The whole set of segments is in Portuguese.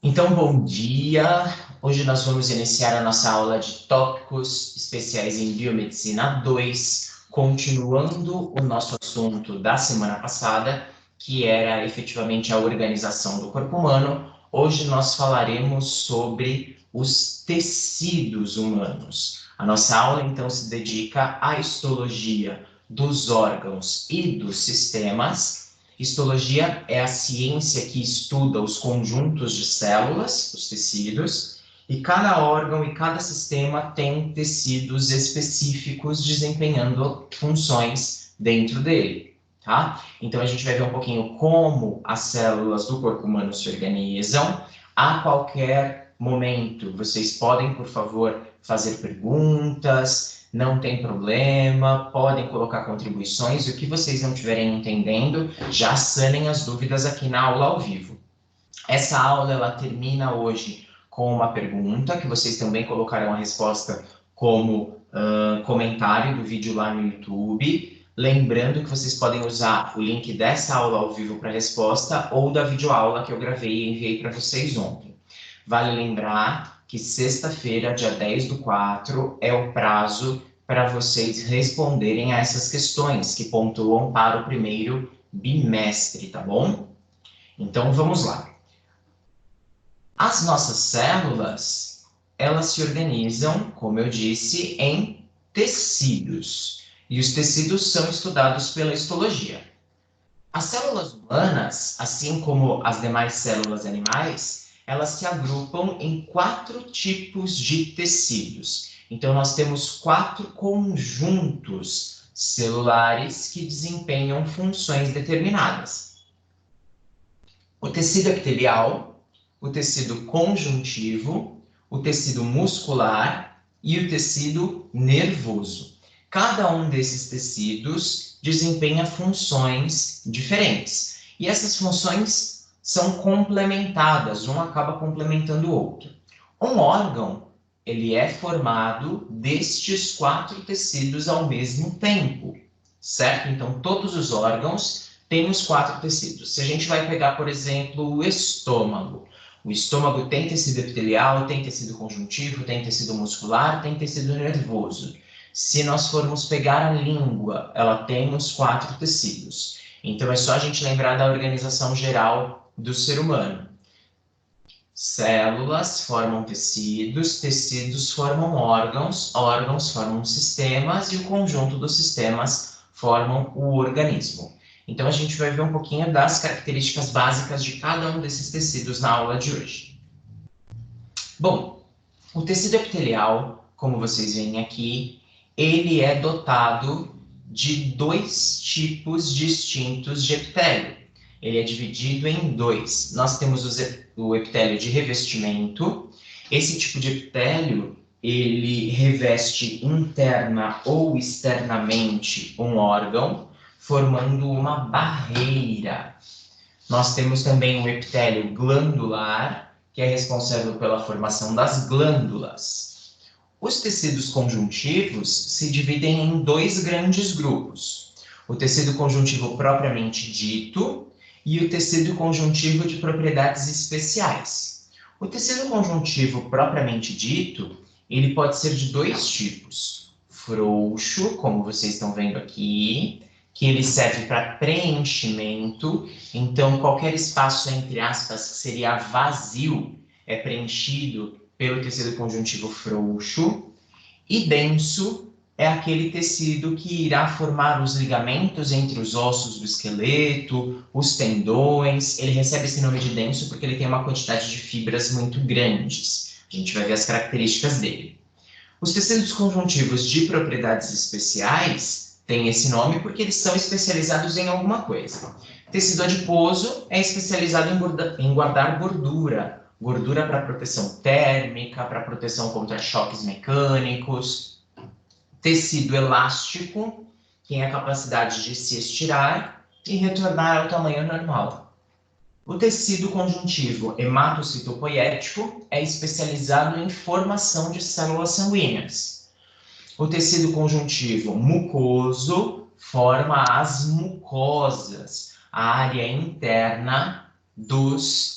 Então, bom dia! Hoje nós vamos iniciar a nossa aula de tópicos especiais em Biomedicina 2, continuando o nosso assunto da semana passada, que era efetivamente a organização do corpo humano. Hoje nós falaremos sobre os tecidos humanos. A nossa aula, então, se dedica à histologia dos órgãos e dos sistemas. Histologia é a ciência que estuda os conjuntos de células, os tecidos, e cada órgão e cada sistema tem tecidos específicos desempenhando funções dentro dele, tá? Então a gente vai ver um pouquinho como as células do corpo humano se organizam. A qualquer momento, vocês podem, por favor, fazer perguntas, não tem problema, podem colocar contribuições, e o que vocês não estiverem entendendo, já sanem as dúvidas aqui na aula ao vivo. Essa aula, ela termina hoje com uma pergunta, que vocês também colocarão a resposta como comentário do vídeo lá no YouTube. Lembrando que vocês podem usar o link dessa aula ao vivo para resposta ou da videoaula que eu gravei e enviei para vocês ontem. Vale lembrar que sexta-feira, dia 10/4, é o prazo para vocês responderem a essas questões que pontuam para o primeiro bimestre, tá bom? Então, vamos lá. As nossas células, elas se organizam, como eu disse, em tecidos. E os tecidos são estudados pela histologia. As células humanas, assim como as demais células animais, elas se agrupam em 4 tipos de tecidos. Então, nós temos 4 conjuntos celulares que desempenham funções determinadas. O tecido epitelial, o tecido conjuntivo, o tecido muscular e o tecido nervoso. Cada um desses tecidos desempenha funções diferentes. E essas funções são complementadas, um acaba complementando o outro. Um órgão, ele é formado destes 4 tecidos ao mesmo tempo, certo? Então, todos os órgãos têm os 4 tecidos. Se a gente vai pegar, por exemplo, o estômago tem tecido epitelial, tem tecido conjuntivo, tem tecido muscular, tem tecido nervoso. Se nós formos pegar a língua, ela tem os 4 tecidos. Então, é só a gente lembrar da organização geral do ser humano. Células formam tecidos, tecidos formam órgãos, órgãos formam sistemas e o conjunto dos sistemas formam o organismo. Então, a gente vai ver um pouquinho das características básicas de cada um desses tecidos na aula de hoje. Bom, o tecido epitelial, como vocês veem aqui, ele é dotado de 2 tipos distintos de epitélio. Ele é dividido em 2. Nós temos o epitélio de revestimento. Esse tipo de epitélio, ele reveste interna ou externamente um órgão, formando uma barreira. Nós temos também o epitélio glandular, que é responsável pela formação das glândulas. Os tecidos conjuntivos se dividem em 2 grandes grupos. O tecido conjuntivo propriamente dito e o tecido conjuntivo de propriedades especiais. O tecido conjuntivo propriamente dito, ele pode ser de 2 tipos. Frouxo, como vocês estão vendo aqui, que ele serve para preenchimento, então qualquer espaço, entre aspas, que seria vazio, é preenchido pelo tecido conjuntivo frouxo, e denso é aquele tecido que irá formar os ligamentos entre os ossos do esqueleto, os tendões. Ele recebe esse nome de denso porque ele tem uma quantidade de fibras muito grandes. A gente vai ver as características dele. Os tecidos conjuntivos de propriedades especiais têm esse nome porque eles são especializados em alguma coisa. Tecido adiposo é especializado em guardar gordura. Gordura para proteção térmica, para proteção contra choques mecânicos. Tecido elástico, que tem a capacidade de se estirar e retornar ao tamanho normal. O tecido conjuntivo hematocitopoiético é especializado em formação de células sanguíneas. O tecido conjuntivo mucoso forma as mucosas, a área interna dos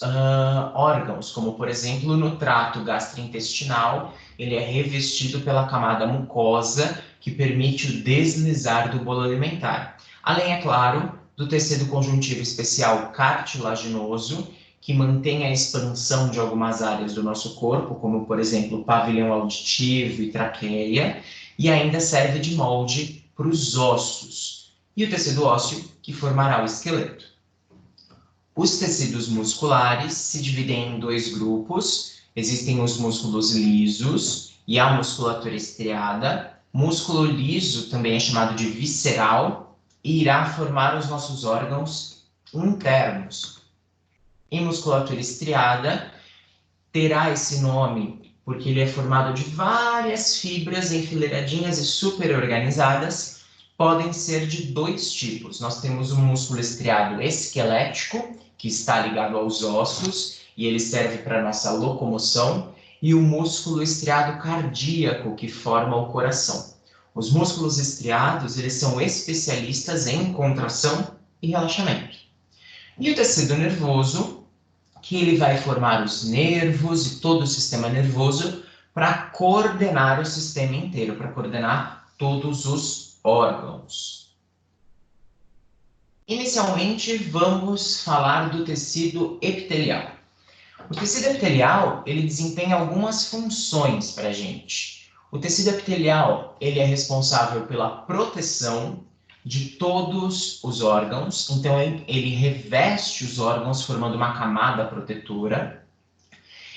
órgãos, como, por exemplo, no trato gastrointestinal, ele é revestido pela camada mucosa, que permite o deslizar do bolo alimentar. Além, é claro, do tecido conjuntivo especial cartilaginoso, que mantém a expansão de algumas áreas do nosso corpo, como, por exemplo, o pavilhão auditivo e traqueia, e ainda serve de molde para os ossos. E o tecido ósseo, que formará o esqueleto. Os tecidos musculares se dividem em dois grupos. Existem os músculos lisos e a musculatura estriada. Músculo liso também é chamado de visceral e irá formar os nossos órgãos internos. E musculatura estriada terá esse nome porque ele é formado de várias fibras enfileiradinhas e super organizadas. Podem ser de dois tipos. Nós temos o músculo estriado esquelético, que está ligado aos ossos, e ele serve para nossa locomoção, e o músculo estriado cardíaco, que forma o coração. Os músculos estriados, eles são especialistas em contração e relaxamento. E o tecido nervoso, que ele vai formar os nervos e todo o sistema nervoso para coordenar o sistema inteiro, para coordenar todos os órgãos. Inicialmente, vamos falar do tecido epitelial. O tecido epitelial, ele desempenha algumas funções para a gente. O tecido epitelial, ele é responsável pela proteção de todos os órgãos, então ele reveste os órgãos formando uma camada protetora.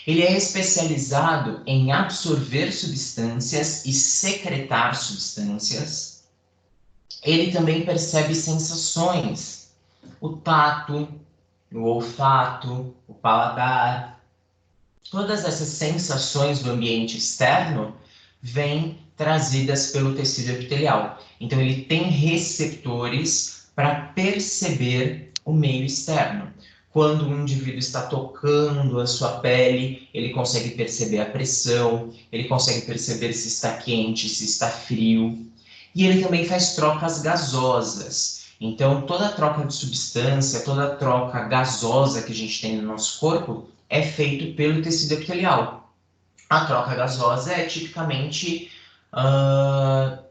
Ele é especializado em absorver substâncias e secretar substâncias. Ele também percebe sensações, o tato, o olfato, o paladar. Todas essas sensações do ambiente externo vêm trazidas pelo tecido epitelial. Então, ele tem receptores para perceber o meio externo. Quando um indivíduo está tocando a sua pele, ele consegue perceber a pressão, ele consegue perceber se está quente, se está frio. E ele também faz trocas gasosas. Então, toda troca de substância, toda troca gasosa que a gente tem no nosso corpo é feito pelo tecido epitelial. A troca gasosa é tipicamente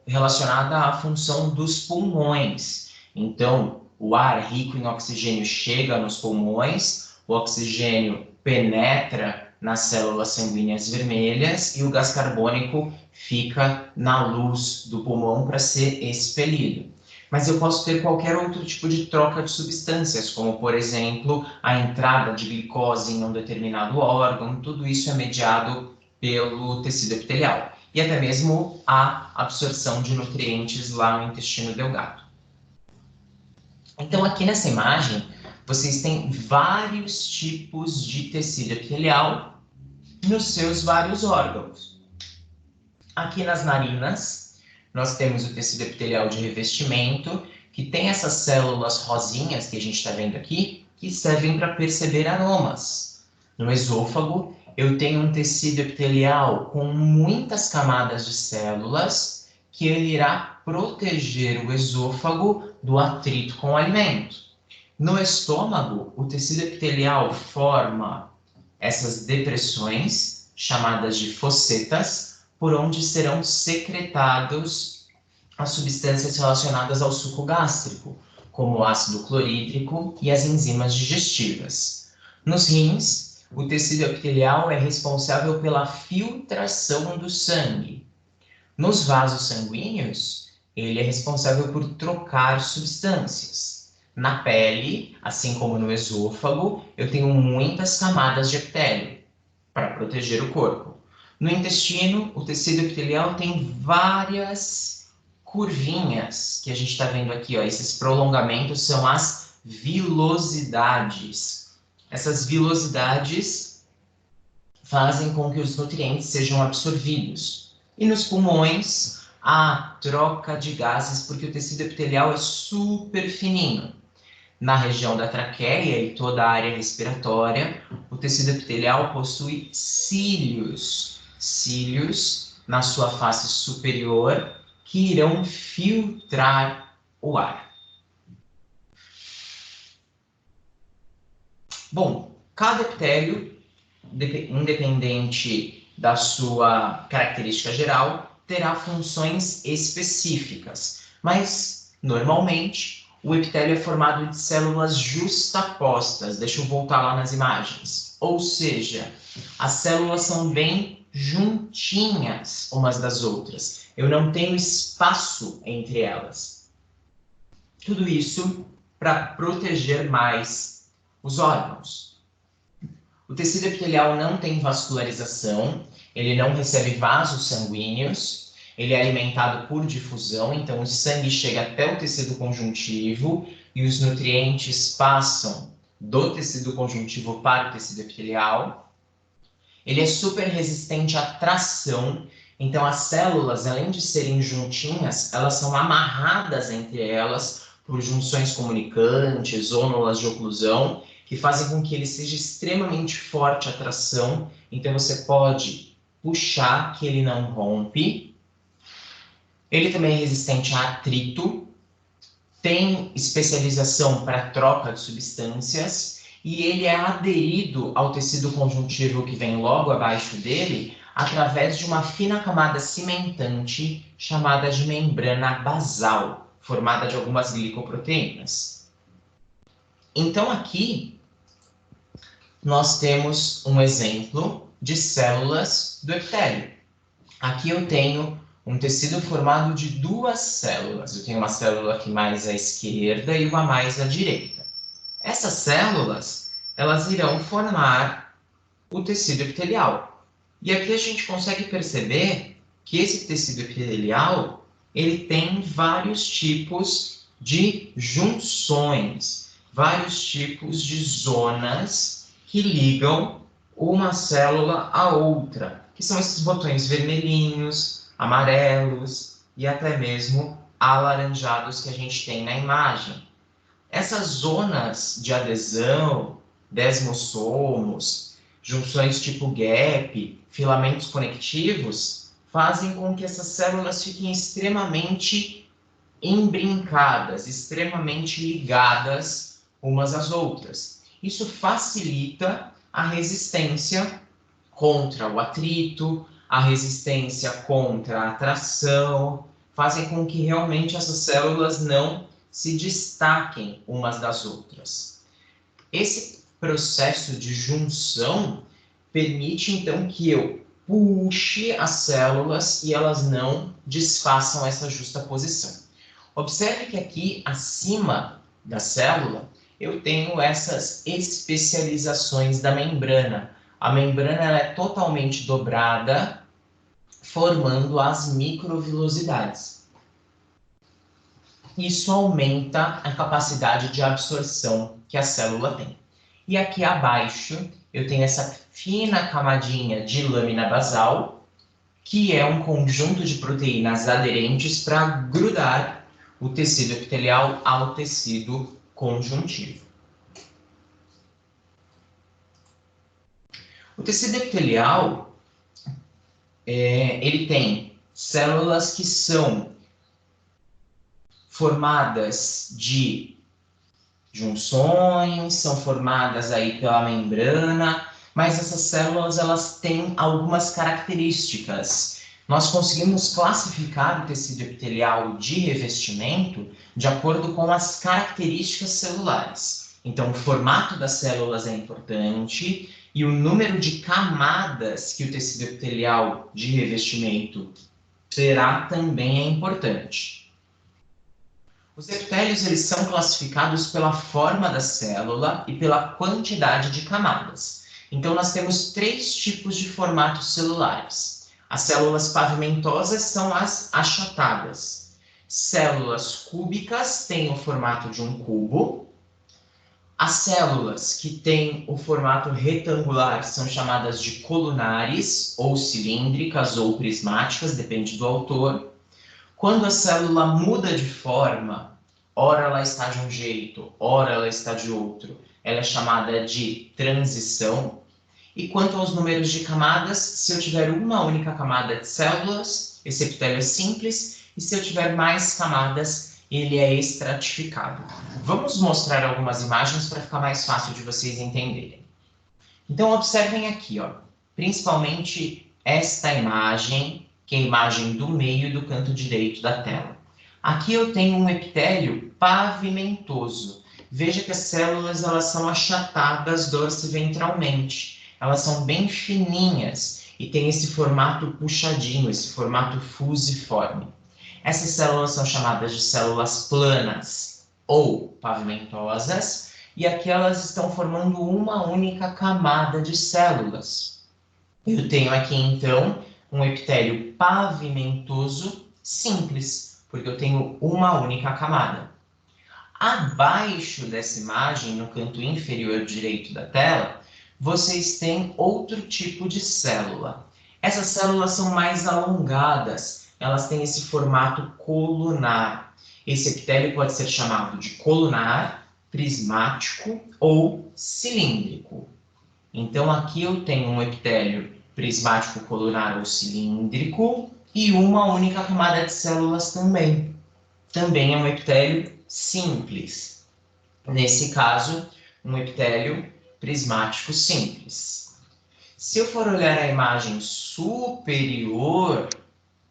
relacionada à função dos pulmões. Então, o ar rico em oxigênio chega nos pulmões, o oxigênio penetra nas células sanguíneas vermelhas e o gás carbônico fica na luz do pulmão para ser expelido. Mas eu posso ter qualquer outro tipo de troca de substâncias, como, por exemplo, a entrada de glicose em um determinado órgão. Tudo isso é mediado pelo tecido epitelial. E até mesmo a absorção de nutrientes lá no intestino delgado. Então, aqui nessa imagem, vocês têm vários tipos de tecido epitelial nos seus vários órgãos. Aqui nas narinas, nós temos o tecido epitelial de revestimento, que tem essas células rosinhas que a gente está vendo aqui, que servem para perceber aromas. No esôfago, eu tenho um tecido epitelial com muitas camadas de células, que ele irá proteger o esôfago do atrito com o alimento. No estômago, o tecido epitelial forma essas depressões, chamadas de fossetas, por onde serão secretados as substâncias relacionadas ao suco gástrico, como o ácido clorídrico e as enzimas digestivas. Nos rins, o tecido epitelial é responsável pela filtração do sangue. Nos vasos sanguíneos, ele é responsável por trocar substâncias. Na pele, assim como no esôfago, eu tenho muitas camadas de epitélio para proteger o corpo. No intestino, o tecido epitelial tem várias curvinhas que a gente está vendo aqui. Ó. Esses prolongamentos são as vilosidades. Essas vilosidades fazem com que os nutrientes sejam absorvidos. E nos pulmões, há troca de gases, porque o tecido epitelial é super fininho. Na região da traqueia e toda a área respiratória, o tecido epitelial possui cílios. Cílios na sua face superior que irão filtrar o ar. Bom, cada epitélio, independente da sua característica geral, terá funções específicas, mas, normalmente, o epitélio é formado de células justapostas. Deixa eu voltar lá nas imagens. Ou seja, as células são bem juntinhas umas das outras. Eu não tenho espaço entre elas. Tudo isso para proteger mais os órgãos. O tecido epitelial não tem vascularização, ele não recebe vasos sanguíneos, ele é alimentado por difusão, então o sangue chega até o tecido conjuntivo e os nutrientes passam do tecido conjuntivo para o tecido epitelial. Ele é super resistente à tração, então as células, além de serem juntinhas, elas são amarradas entre elas por junções comunicantes, ônulas de oclusão, que fazem com que ele seja extremamente forte a tração, então você pode puxar que ele não rompe. Ele também é resistente a atrito, tem especialização para troca de substâncias e ele é aderido ao tecido conjuntivo que vem logo abaixo dele através de uma fina camada cimentante chamada de membrana basal, formada de algumas glicoproteínas. Então aqui nós temos um exemplo de células do epitélio. Aqui eu tenho um tecido formado de duas células. Eu tenho uma célula aqui mais à esquerda e uma mais à direita. Essas células, elas irão formar o tecido epitelial. E aqui a gente consegue perceber que esse tecido epitelial, ele tem vários tipos de junções, vários tipos de zonas que ligam uma célula à outra, que são esses botões vermelhinhos, amarelos e até mesmo alaranjados que a gente tem na imagem. Essas zonas de adesão, desmossomos, junções tipo gap, filamentos conectivos, fazem com que essas células fiquem extremamente embrincadas, extremamente ligadas umas às outras. Isso facilita a resistência contra o atrito, a resistência contra a tração, fazem com que realmente essas células não se destaquem umas das outras. Esse processo de junção permite, então, que eu puxe as células e elas não desfaçam essa justaposição. Observe que aqui, acima da célula, eu tenho essas especializações da membrana. A membrana ela é totalmente dobrada, formando as microvilosidades. Isso aumenta a capacidade de absorção que a célula tem. E aqui abaixo eu tenho essa fina camadinha de lâmina basal, que é um conjunto de proteínas aderentes para grudar o tecido epitelial ao tecido conjuntivo. O tecido epitelial, ele tem células que são formadas de junções, são formadas aí pela membrana, mas essas células elas têm algumas características. Nós conseguimos classificar o tecido epitelial de revestimento de acordo com as características celulares. Então, o formato das células é importante e o número de camadas que o tecido epitelial de revestimento terá também é importante. Os epitélios eles são classificados pela forma da célula e pela quantidade de camadas. Então, nós temos 3 tipos de formatos celulares. As células pavimentosas são as achatadas. Células cúbicas têm o formato de um cubo. As células que têm o formato retangular são chamadas de colunares, ou cilíndricas, ou prismáticas, depende do autor. Quando a célula muda de forma, ora ela está de um jeito, ora ela está de outro, ela é chamada de transição. E quanto aos números de camadas, se eu tiver uma única camada de células, esse epitélio é simples, e se eu tiver mais camadas, ele é estratificado. Vamos mostrar algumas imagens para ficar mais fácil de vocês entenderem. Então, observem aqui, ó, principalmente esta imagem, que é a imagem do meio do canto direito da tela. Aqui eu tenho um epitélio pavimentoso. Veja que as células elas são achatadas dorsiventralmente. Elas são bem fininhas e tem esse formato puxadinho, esse formato fusiforme. Essas células são chamadas de células planas ou pavimentosas, e aqui elas estão formando uma única camada de células. Eu tenho aqui, então, um epitélio pavimentoso simples, porque eu tenho uma única camada. Abaixo dessa imagem, no canto inferior direito da tela, vocês têm outro tipo de célula. Essas células são mais alongadas, elas têm esse formato colunar. Esse epitélio pode ser chamado de colunar, prismático ou cilíndrico. Então, aqui eu tenho um epitélio prismático, colunar ou cilíndrico e uma única camada de células também. Também é um epitélio simples. Nesse caso, um epitélio prismático simples. Se eu for olhar a imagem superior,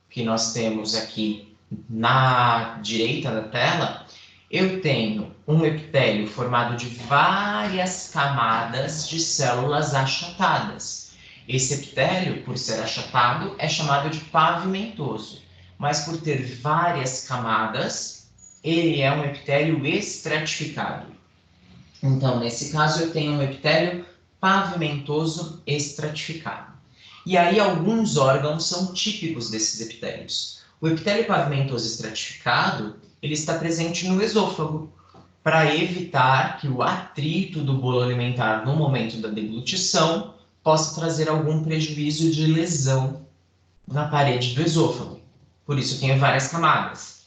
que nós temos aqui na direita da tela, eu tenho um epitélio formado de várias camadas de células achatadas. Esse epitélio, por ser achatado, é chamado de pavimentoso, mas por ter várias camadas, ele é um epitélio estratificado. Então, nesse caso, eu tenho um epitélio pavimentoso estratificado. E aí, alguns órgãos são típicos desses epitélios. O epitélio pavimentoso estratificado, ele está presente no esôfago, para evitar que o atrito do bolo alimentar no momento da deglutição possa trazer algum prejuízo de lesão na parede do esôfago. Por isso, tem várias camadas.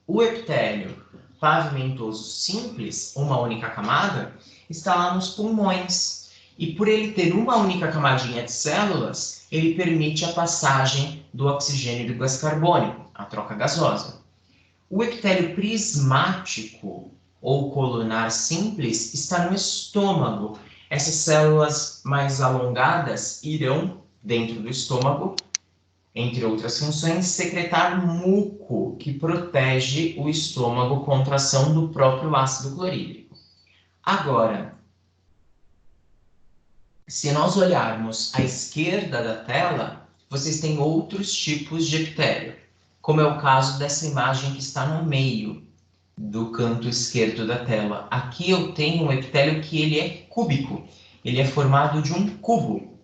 O epitélio pavimentoso simples, uma única camada, está lá nos pulmões. E por ele ter uma única camadinha de células, ele permite a passagem do oxigênio e do gás carbônico, a troca gasosa. O epitélio prismático ou colunar simples está no estômago. Essas células mais alongadas irão, dentro do estômago, entre outras funções, secretar muco, que protege o estômago contra a ação do próprio ácido clorídrico. Agora, se nós olharmos à esquerda da tela, vocês têm outros tipos de epitélio, como é o caso dessa imagem que está no meio do canto esquerdo da tela. Aqui eu tenho um epitélio que ele é cúbico, ele é formado de um cubo,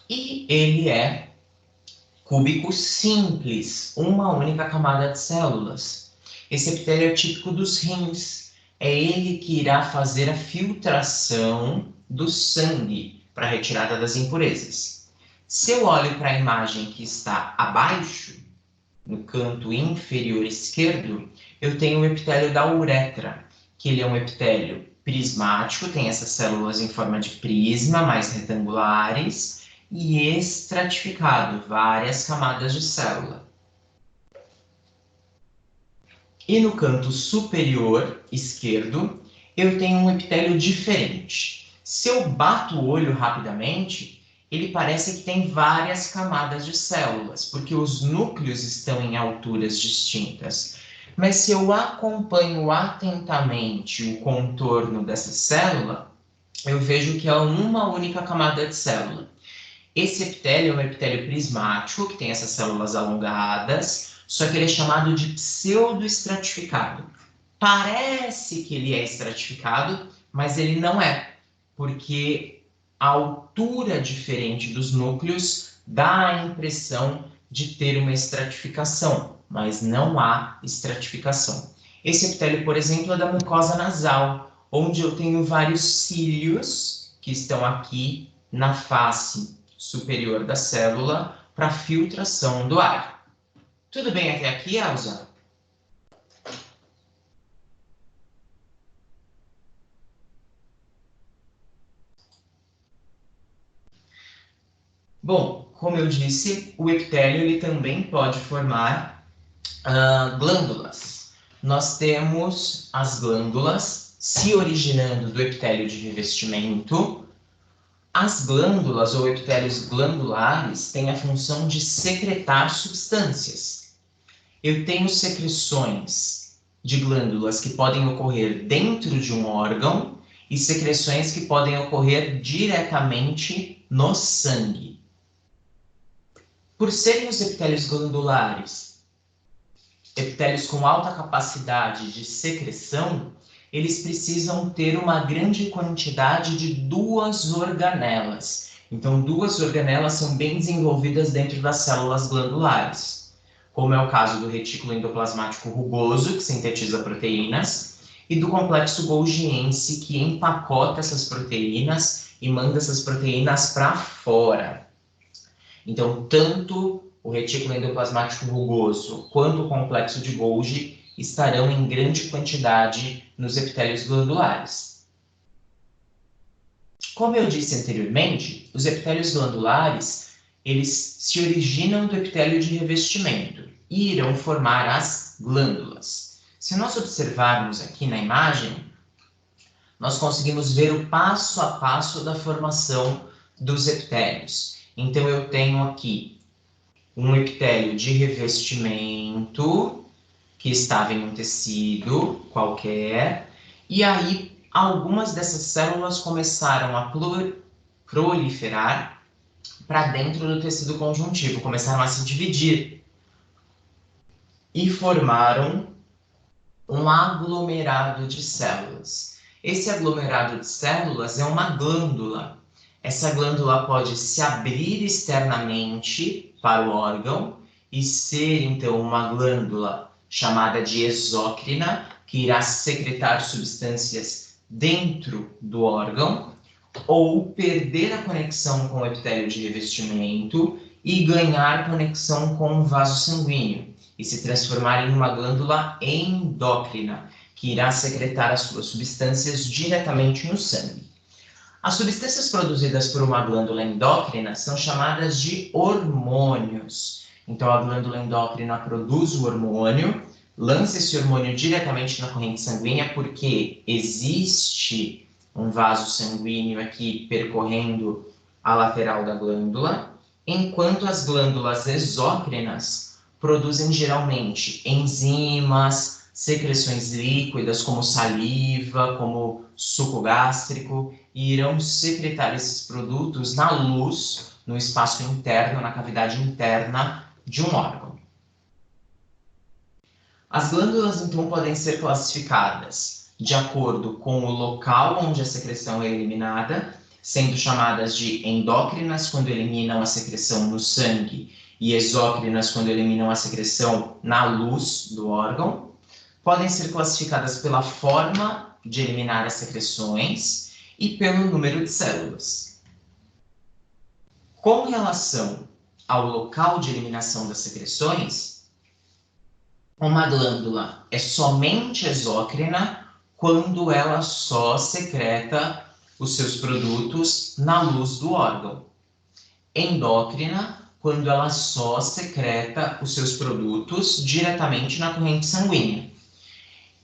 e ele é cúbico simples, uma única camada de células. Esse epitélio é típico dos rins, é ele que irá fazer a filtração do sangue para a retirada das impurezas. Se eu olho para a imagem que está abaixo, no canto inferior esquerdo, eu tenho o epitélio da uretra, que ele é um epitélio prismático, tem essas células em forma de prisma, mais retangulares, e estratificado, várias camadas de célula. E no canto superior esquerdo, eu tenho um epitélio diferente. Se eu bato o olho rapidamente, ele parece que tem várias camadas de células, porque os núcleos estão em alturas distintas. Mas se eu acompanho atentamente o contorno dessa célula, eu vejo que é uma única camada de célula. Esse epitélio é um epitélio prismático, que tem essas células alongadas, só que ele é chamado de pseudoestratificado. Parece que ele é estratificado, mas ele não é, porque a altura diferente dos núcleos dá a impressão de ter uma estratificação, mas não há estratificação. Esse epitélio, por exemplo, é da mucosa nasal, onde eu tenho vários cílios que estão aqui na face superior da célula para filtração do ar. Tudo bem até aqui, Elza? Bom, como eu disse, o epitélio ele também pode formar glândulas. nós temos as glândulas se originando do epitélio de revestimento. As glândulas ou epitélios glandulares têm a função de secretar substâncias. Eu tenho secreções de glândulas que podem ocorrer dentro de um órgão e secreções que podem ocorrer diretamente no sangue. Por serem os epitélios glandulares, epitélios com alta capacidade de secreção, eles precisam ter uma grande quantidade de duas organelas. Então, duas organelas são bem desenvolvidas dentro das células glandulares, como é o caso do retículo endoplasmático rugoso, que sintetiza proteínas, e do complexo golgiense, que empacota essas proteínas e manda essas proteínas para fora. Então, tanto o retículo endoplasmático rugoso quanto o complexo de Golgi estarão em grande quantidade nos epitélios glandulares. Como eu disse anteriormente, os epitélios glandulares, eles se originam do epitélio de revestimento e irão formar as glândulas. Se nós observarmos aqui na imagem, nós conseguimos ver o passo a passo da formação dos epitélios. Então, eu tenho aqui um epitélio de revestimento que estava em um tecido qualquer, e aí algumas dessas células começaram a proliferar para dentro do tecido conjuntivo, começaram a se dividir e formaram um aglomerado de células. Esse aglomerado de células é uma glândula. Essa glândula pode se abrir externamente para o órgão e ser, então, uma glândula chamada de exócrina, que irá secretar substâncias dentro do órgão, ou perder a conexão com o epitélio de revestimento e ganhar conexão com o vaso sanguíneo, e se transformar em uma glândula endócrina, que irá secretar as suas substâncias diretamente no sangue. As substâncias produzidas por uma glândula endócrina são chamadas de hormônios. Então, a glândula endócrina produz o hormônio, lança esse hormônio diretamente na corrente sanguínea, porque existe um vaso sanguíneo aqui percorrendo a lateral da glândula, enquanto as glândulas exócrinas produzem geralmente enzimas, secreções líquidas como saliva, como suco gástrico, e irão secretar esses produtos na luz, no espaço interno, na cavidade interna de um órgão. As glândulas, então, podem ser classificadas de acordo com o local onde a secreção é eliminada, sendo chamadas de endócrinas quando eliminam a secreção no sangue e exócrinas quando eliminam a secreção na luz do órgão. Podem ser classificadas pela forma de eliminar as secreções e pelo número de células. Com relação ao local de eliminação das secreções, uma glândula é somente exócrina quando ela só secreta os seus produtos na luz do órgão. Endócrina quando ela só secreta os seus produtos diretamente na corrente sanguínea.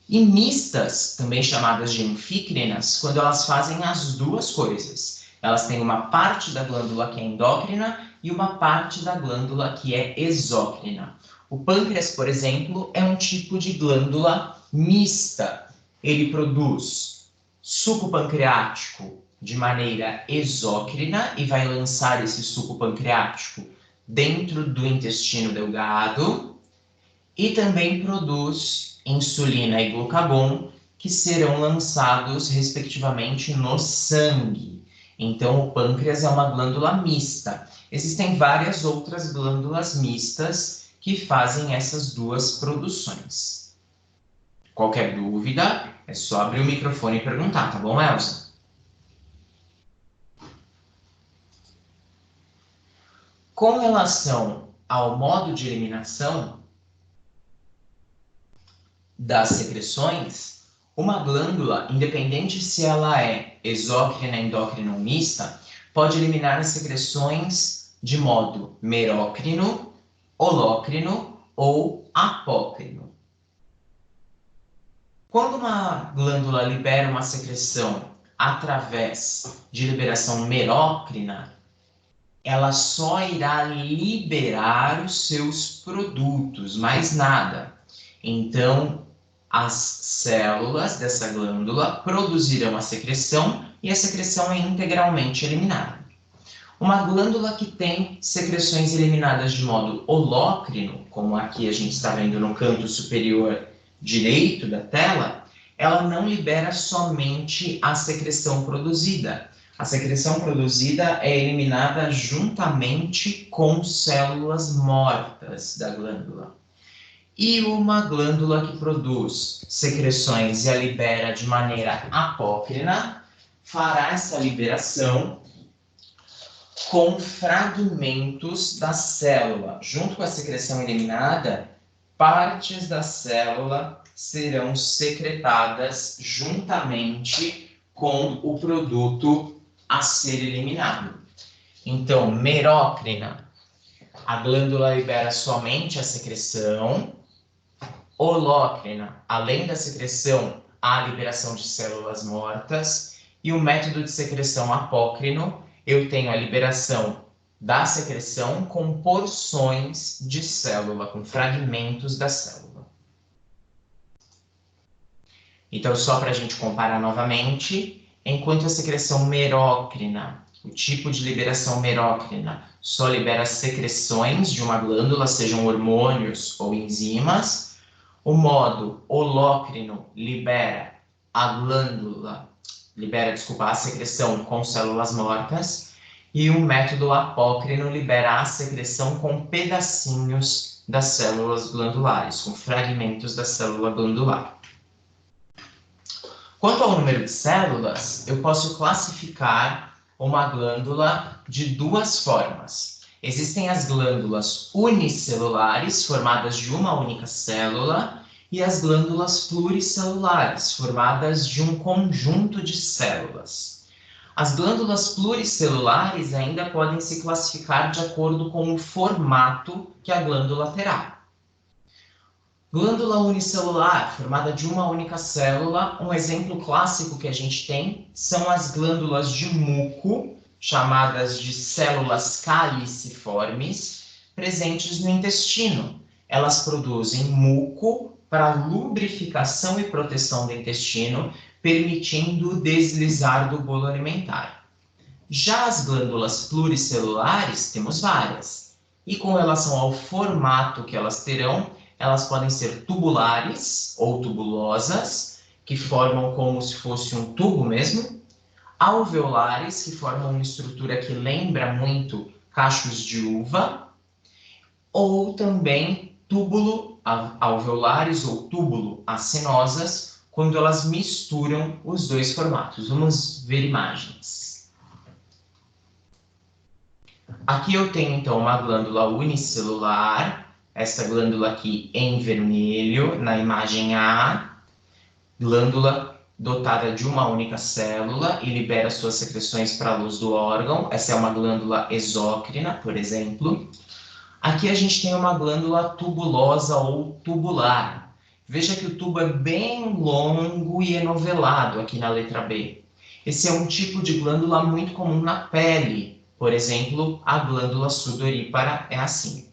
E mistas, também chamadas de anfícrinas, quando elas fazem as duas coisas. Elas têm uma parte da glândula que é endócrina e uma parte da glândula que é exócrina. O pâncreas, por exemplo, é um tipo de glândula mista. Ele produz suco pancreático de maneira exócrina e vai lançar esse suco pancreático dentro do intestino delgado, e também produz insulina e glucagon, que serão lançados, respectivamente, no sangue. Então, o pâncreas é uma glândula mista. Existem várias outras glândulas mistas que fazem essas duas produções. Qualquer dúvida, é só abrir o microfone e perguntar, tá bom, Elsa? Com relação ao modo de eliminação das secreções, uma glândula, independente se ela é exócrina, endócrina ou mista, pode eliminar as secreções de modo merócrino, holócrino ou apócrino. Quando uma glândula libera uma secreção através de liberação merócrina, ela só irá liberar os seus produtos, mais nada. Então, as células dessa glândula produzirão a secreção e a secreção é integralmente eliminada. Uma glândula que tem secreções eliminadas de modo holócrino, como aqui a gente está vendo no canto superior direito da tela, ela não libera somente a secreção produzida. A secreção produzida é eliminada juntamente com células mortas da glândula. E uma glândula que produz secreções e a libera de maneira apócrina, fará essa liberação com fragmentos da célula. Junto com a secreção eliminada, partes da célula serão secretadas juntamente com o produto a ser eliminado. Então, merócrina, a glândula libera somente a secreção. Holócrina, além da secreção, há a liberação de células mortas. E o método de secreção apócrino, eu tenho a liberação da secreção com porções de célula, com fragmentos da célula. Então, só para a gente comparar novamente, enquanto a secreção merócrina, o tipo de liberação merócrina, só libera secreções de uma glândula, sejam hormônios ou enzimas, o modo holócrino libera a secreção com células mortas, e o método apócrino libera a secreção com pedacinhos das células glandulares, com fragmentos da célula glandular. Quanto ao número de células, eu posso classificar uma glândula de duas formas. Existem as glândulas unicelulares, formadas de uma única célula, e as glândulas pluricelulares, formadas de um conjunto de células. As glândulas pluricelulares ainda podem se classificar de acordo com o formato que a glândula terá. Glândula unicelular, formada de uma única célula, um exemplo clássico que a gente tem são as glândulas de muco, chamadas de células caliciformes, presentes no intestino. Elas produzem muco para lubrificação e proteção do intestino, permitindo o deslizar do bolo alimentar. Já as glândulas pluricelulares, temos várias. E com relação ao formato que elas terão, elas podem ser tubulares ou tubulosas, que formam como se fosse um tubo mesmo, alveolares, que formam uma estrutura que lembra muito cachos de uva, ou também túbulo alveolares ou túbulo acinosas, quando elas misturam os dois formatos. Vamos ver imagens. Aqui eu tenho então uma glândula unicelular, essa glândula aqui em vermelho, na imagem A, glândula dotada de uma única célula e libera suas secreções para a luz do órgão. Essa é uma glândula exócrina, por exemplo. Aqui a gente tem uma glândula tubulosa ou tubular. Veja que o tubo é bem longo e enovelado aqui na letra B. Esse é um tipo de glândula muito comum na pele. Por exemplo, a glândula sudorípara é assim.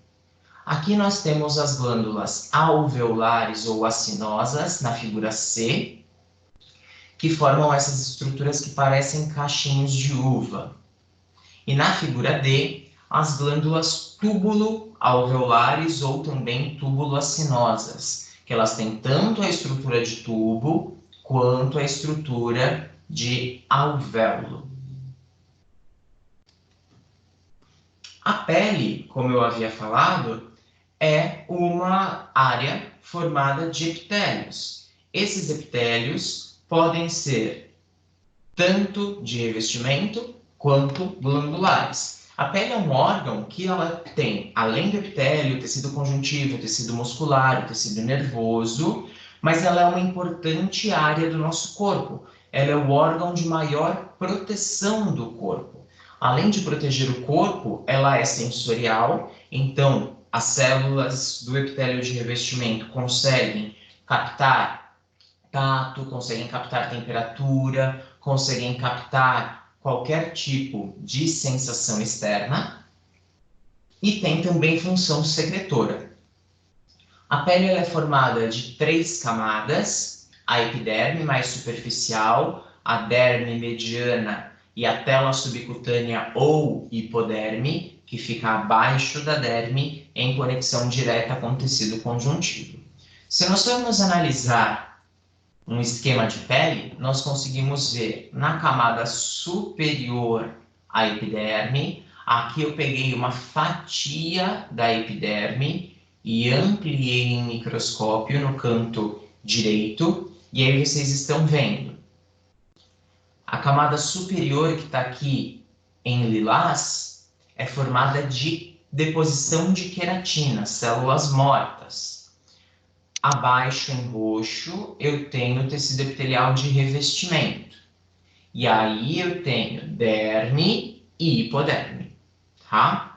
Aqui nós temos as glândulas alveolares ou acinosas, na figura C, que formam essas estruturas que parecem cachinhos de uva. E na figura D, as glândulas túbulo-alveolares ou também túbulo-acinosas, que elas têm tanto a estrutura de tubo quanto a estrutura de alvéolo. A pele, como eu havia falado, é uma área formada de epitélios. Esses epitélios podem ser tanto de revestimento quanto glandulares. A pele é um órgão que ela tem, além do epitélio, tecido conjuntivo, tecido muscular, tecido nervoso, mas ela é uma importante área do nosso corpo. Ela é o órgão de maior proteção do corpo. Além de proteger o corpo, ela é sensorial, então as células do epitélio de revestimento conseguem captar tato, conseguem captar temperatura, conseguem captar qualquer tipo de sensação externa e tem também função secretora. A pele ela é formada de 3 camadas, a epiderme mais superficial, a derme mediana e a tela subcutânea ou hipoderme, que fica abaixo da derme em conexão direta com o tecido conjuntivo. Se nós formos analisar um esquema de pele, nós conseguimos ver na camada superior a epiderme. Aqui eu peguei uma fatia da epiderme e ampliei em microscópio no canto direito, e aí vocês estão vendo. A camada superior, que está aqui em lilás, é formada de deposição de queratina, células mortas. Abaixo, em roxo, eu tenho tecido epitelial de revestimento. E aí eu tenho derme e hipoderme, tá?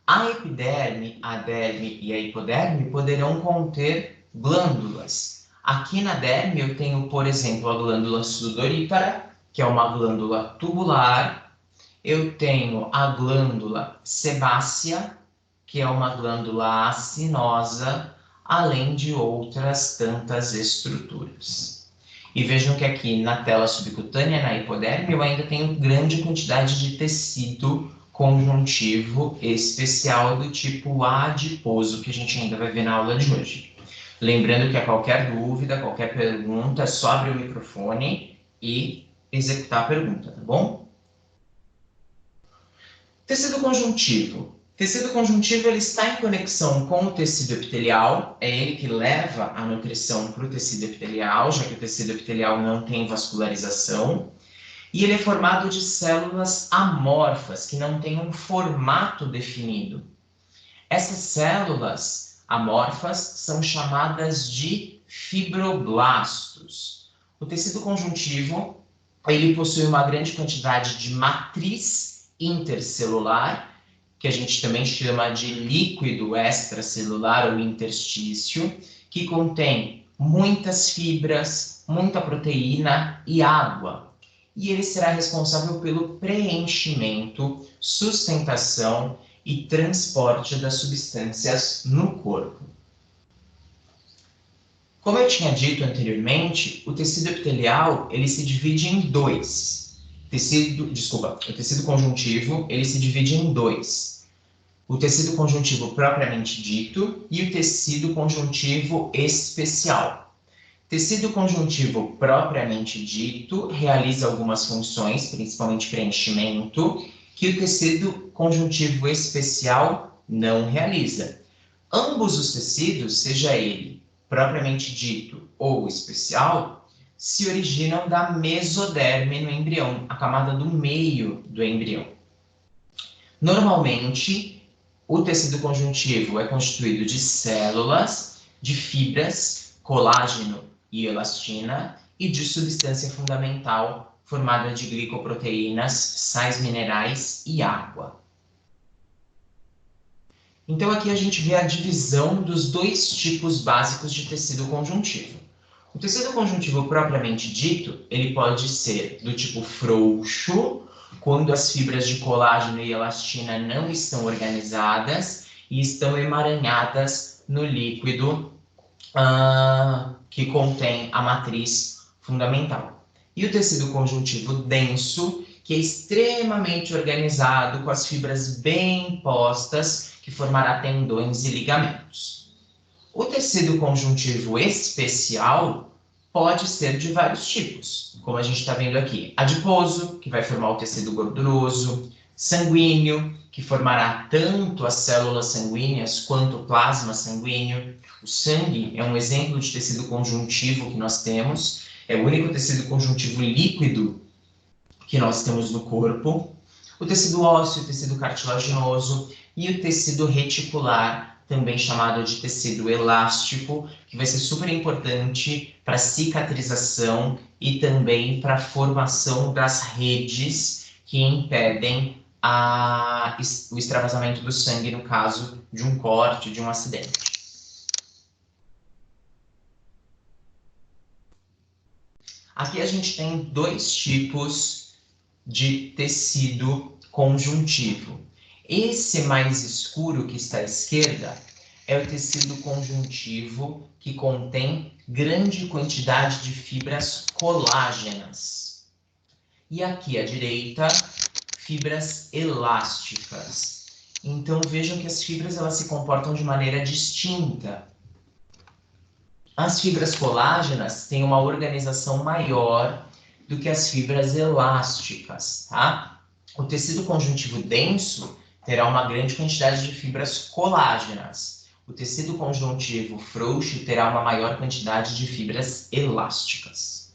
A epiderme, a derme e a hipoderme poderão conter glândulas. Aqui na derme eu tenho, por exemplo, a glândula sudorípara, que é uma glândula tubular. Eu tenho a glândula sebácea, que é uma glândula acinosa, além de outras tantas estruturas. E vejam que aqui na tela subcutânea, na hipoderme, eu ainda tenho grande quantidade de tecido conjuntivo especial do tipo adiposo, que a gente ainda vai ver na aula de hoje. Lembrando que a qualquer dúvida, qualquer pergunta, é só abrir o microfone e executar a pergunta, tá bom? Tecido conjuntivo. Tecido conjuntivo ele está em conexão com o tecido epitelial, é ele que leva a nutrição para o tecido epitelial, já que o tecido epitelial não tem vascularização. E ele é formado de células amorfas, que não têm um formato definido. Essas células amorfas são chamadas de fibroblastos. O tecido conjuntivo ele possui uma grande quantidade de matriz intercelular, que a gente também chama de líquido extracelular ou interstício, que contém muitas fibras, muita proteína e água. E ele será responsável pelo preenchimento, sustentação e transporte das substâncias no corpo. Como eu tinha dito anteriormente, o tecido epitelial ele se divide em dois. O tecido conjuntivo ele se divide em dois. O tecido conjuntivo propriamente dito e o tecido conjuntivo especial. Tecido conjuntivo propriamente dito realiza algumas funções, principalmente preenchimento, que o tecido conjuntivo especial não realiza. Ambos os tecidos, seja ele propriamente dito ou especial, se originam da mesoderme no embrião, a camada do meio do embrião. Normalmente, o tecido conjuntivo é constituído de células, de fibras, colágeno e elastina e de substância fundamental formada de glicoproteínas, sais minerais e água. Então aqui a gente vê a divisão dos dois tipos básicos de tecido conjuntivo. O tecido conjuntivo propriamente dito, ele pode ser do tipo frouxo, quando as fibras de colágeno e elastina não estão organizadas e estão emaranhadas no líquido que contém a matriz fundamental. E o tecido conjuntivo denso, que é extremamente organizado, com as fibras bem postas, que formará tendões e ligamentos. O tecido conjuntivo especial pode ser de vários tipos, como a gente está vendo aqui. Adiposo, que vai formar o tecido gorduroso, sanguíneo, que formará tanto as células sanguíneas quanto o plasma sanguíneo. O sangue é um exemplo de tecido conjuntivo que nós temos, é o único tecido conjuntivo líquido que nós temos no corpo. O tecido ósseo, o tecido cartilaginoso e o tecido reticular, também chamado de tecido elástico, que vai ser super importante para cicatrização e também para a formação das redes que impedem o extravasamento do sangue no caso de um corte, de um acidente. Aqui a gente tem dois tipos de tecido conjuntivo. Esse mais escuro que está à esquerda é o tecido conjuntivo que contém grande quantidade de fibras colágenas. E aqui à direita, fibras elásticas. Então vejam que as fibras elas se comportam de maneira distinta. As fibras colágenas têm uma organização maior do que as fibras elásticas, tá? O tecido conjuntivo denso terá uma grande quantidade de fibras colágenas. O tecido conjuntivo frouxo terá uma maior quantidade de fibras elásticas.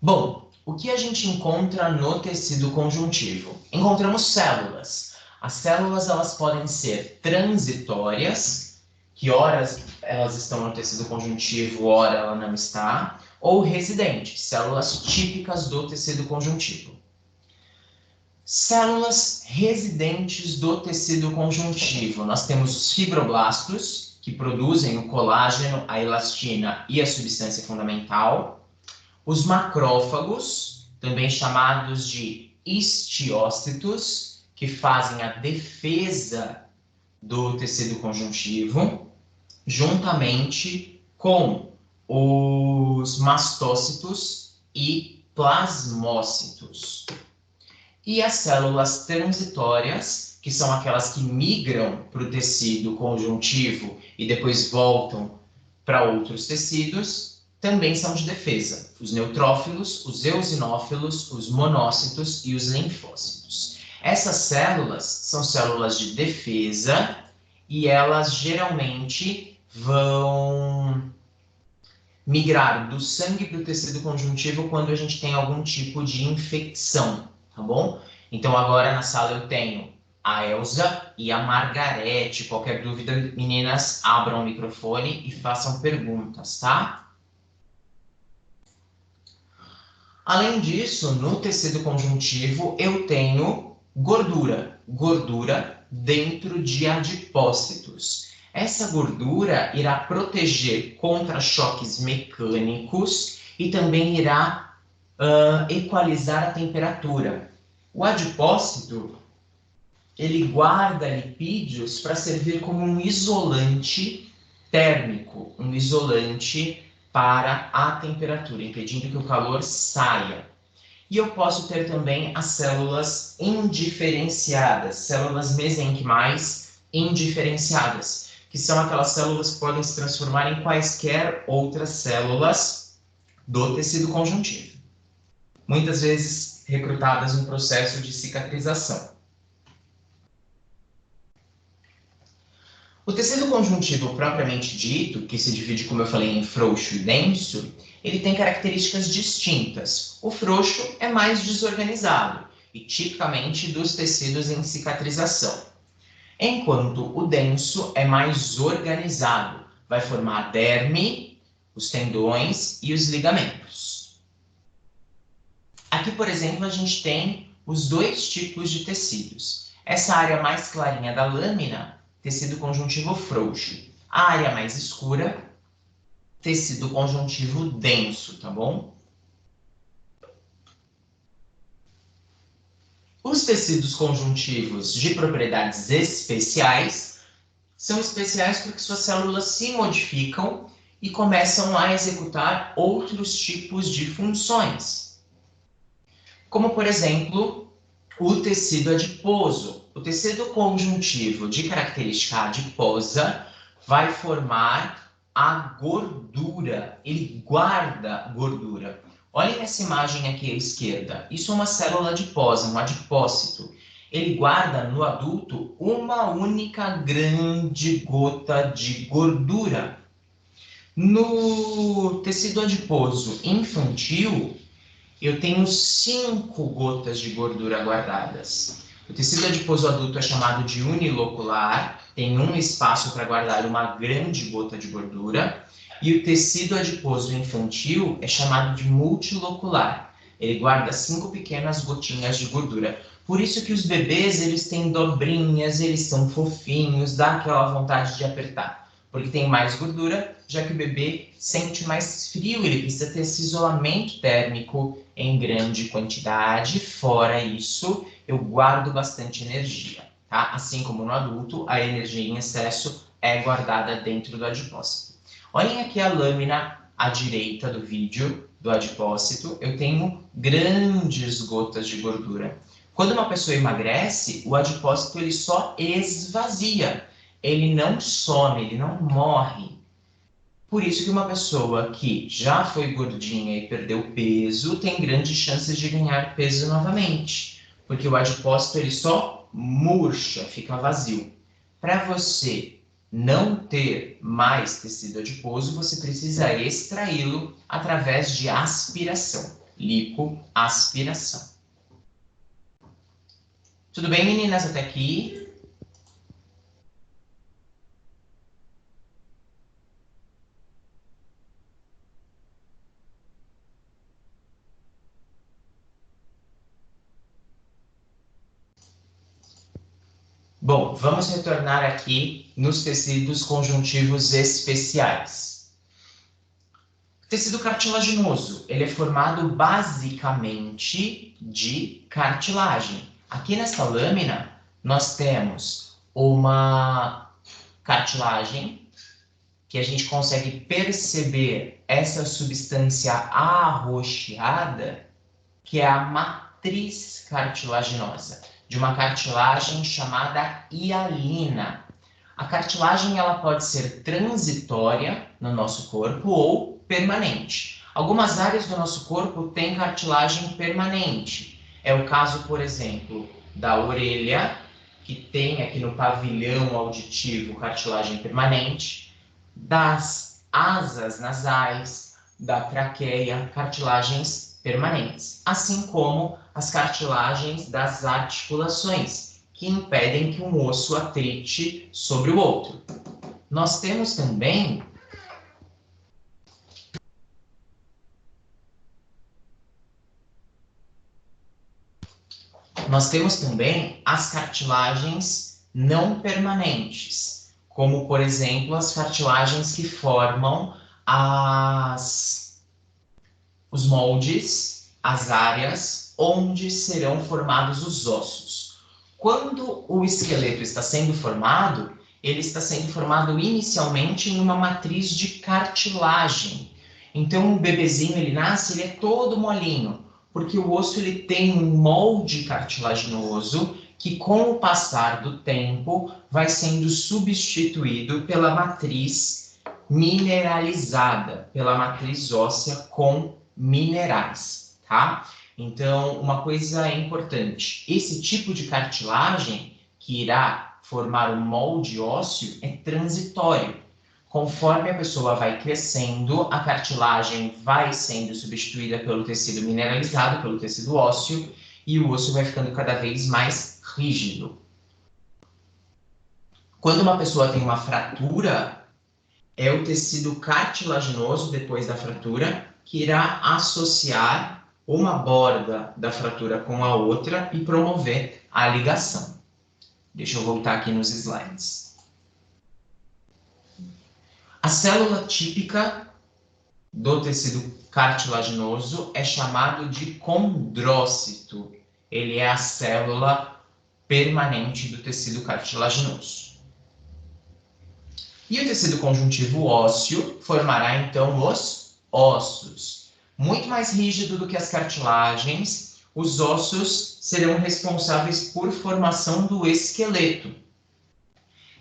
Bom, o que a gente encontra no tecido conjuntivo? Encontramos células. As células elas podem ser transitórias, que ora elas estão no tecido conjuntivo, ora ela não está, ou residentes, células típicas do tecido conjuntivo. Células residentes do tecido conjuntivo. Nós temos os fibroblastos, que produzem o colágeno, a elastina e a substância fundamental. Os macrófagos, também chamados de histiócitos, que fazem a defesa do tecido conjuntivo, juntamente com os mastócitos e plasmócitos. E as células transitórias, que são aquelas que migram para o tecido conjuntivo e depois voltam para outros tecidos, também são de defesa. Os neutrófilos, os eosinófilos, os monócitos e os linfócitos. Essas células são células de defesa e elas geralmente vão migrar do sangue para o tecido conjuntivo quando a gente tem algum tipo de infecção. Tá bom? Então, agora na sala eu tenho a Elza e a Margarete. Qualquer dúvida, meninas, abram o microfone e façam perguntas, tá? Além disso, no tecido conjuntivo, eu tenho gordura. Gordura dentro de adipócitos. Essa gordura irá proteger contra choques mecânicos e também irá equalizar a temperatura. O adipócito, ele guarda lipídios para servir como um isolante térmico, um isolante para a temperatura, impedindo que o calor saia. E eu posso ter também as células indiferenciadas, células mesenquimais indiferenciadas, que são aquelas células que podem se transformar em quaisquer outras células do tecido conjuntivo, muitas vezes recrutadas no processo de cicatrização. O tecido conjuntivo propriamente dito, que se divide, como eu falei, em frouxo e denso, ele tem características distintas. O frouxo é mais desorganizado e tipicamente dos tecidos em cicatrização, enquanto o denso é mais organizado, vai formar a derme, os tendões e os ligamentos. Aqui, por exemplo, a gente tem os dois tipos de tecidos. Essa área mais clarinha da lâmina, tecido conjuntivo frouxo. A área mais escura, tecido conjuntivo denso, tá bom? Os tecidos conjuntivos de propriedades especiais são especiais porque suas células se modificam e começam a executar outros tipos de funções. Como, por exemplo, o tecido adiposo. O tecido conjuntivo de característica adiposa vai formar a gordura. Ele guarda gordura. Olhem essa imagem aqui à esquerda. Isso é uma célula adiposa, um adipócito. Ele guarda no adulto uma única grande gota de gordura. No tecido adiposo infantil, eu tenho 5 gotas de gordura guardadas. O tecido adiposo adulto é chamado de unilocular, tem um espaço para guardar uma grande gota de gordura. E o tecido adiposo infantil é chamado de multilocular. Ele guarda 5 pequenas gotinhas de gordura. Por isso que os bebês, eles têm dobrinhas, eles são fofinhos, dá aquela vontade de apertar. porque tem mais gordura, já que o bebê sente mais frio, ele precisa ter esse isolamento térmico em grande quantidade. Fora isso, eu guardo bastante energia, tá? Assim como no adulto, a energia em excesso é guardada dentro do adipócito. Olhem aqui a lâmina à direita do vídeo do adipócito, eu tenho grandes gotas de gordura. Quando uma pessoa emagrece, o adipócito ele só esvazia, ele não some, ele não morre. Por isso que uma pessoa que já foi gordinha e perdeu peso tem grandes chances de ganhar peso novamente, porque o adipócito ele só murcha, fica vazio. Para você não ter mais tecido adiposo, você precisa extraí-lo através de aspiração, lipoaspiração. Tudo bem, meninas, até aqui? Bom, vamos retornar aqui nos tecidos conjuntivos especiais. O tecido cartilaginoso, ele é formado basicamente de cartilagem. Aqui nesta lâmina, nós temos uma cartilagem que a gente consegue perceber essa substância arroxeada, que é a matriz cartilaginosa, de uma cartilagem chamada hialina. A cartilagem ela pode ser transitória no nosso corpo ou permanente. Algumas áreas do nosso corpo têm cartilagem permanente. É o caso, por exemplo, da orelha, que tem aqui no pavilhão auditivo cartilagem permanente, das asas nasais, da traqueia, cartilagens permanentes, assim como as cartilagens das articulações, que impedem que um osso atrite sobre o outro. Nós temos também as cartilagens não permanentes, como, por exemplo, as cartilagens que formam os moldes, as áreas onde serão formados os ossos. Quando o esqueleto está sendo formado, ele está sendo formado inicialmente em uma matriz de cartilagem. Então, o bebezinho, ele nasce, ele é todo molinho, porque o osso ele tem um molde cartilaginoso que, com o passar do tempo, vai sendo substituído pela matriz mineralizada, pela matriz óssea com minerais, tá? Então, uma coisa importante, esse tipo de cartilagem que irá formar um molde ósseo é transitório. Conforme a pessoa vai crescendo, a cartilagem vai sendo substituída pelo tecido mineralizado, pelo tecido ósseo, e o osso vai ficando cada vez mais rígido. Quando uma pessoa tem uma fratura, é o tecido cartilaginoso, depois da fratura, que irá associar uma borda da fratura com a outra e promover a ligação. Deixa eu voltar aqui nos slides. A célula típica do tecido cartilaginoso é chamado de condrócito. Ele é a célula permanente do tecido cartilaginoso. E o tecido conjuntivo ósseo formará, então, os ossos. Muito mais rígido do que as cartilagens, os ossos serão responsáveis por formação do esqueleto.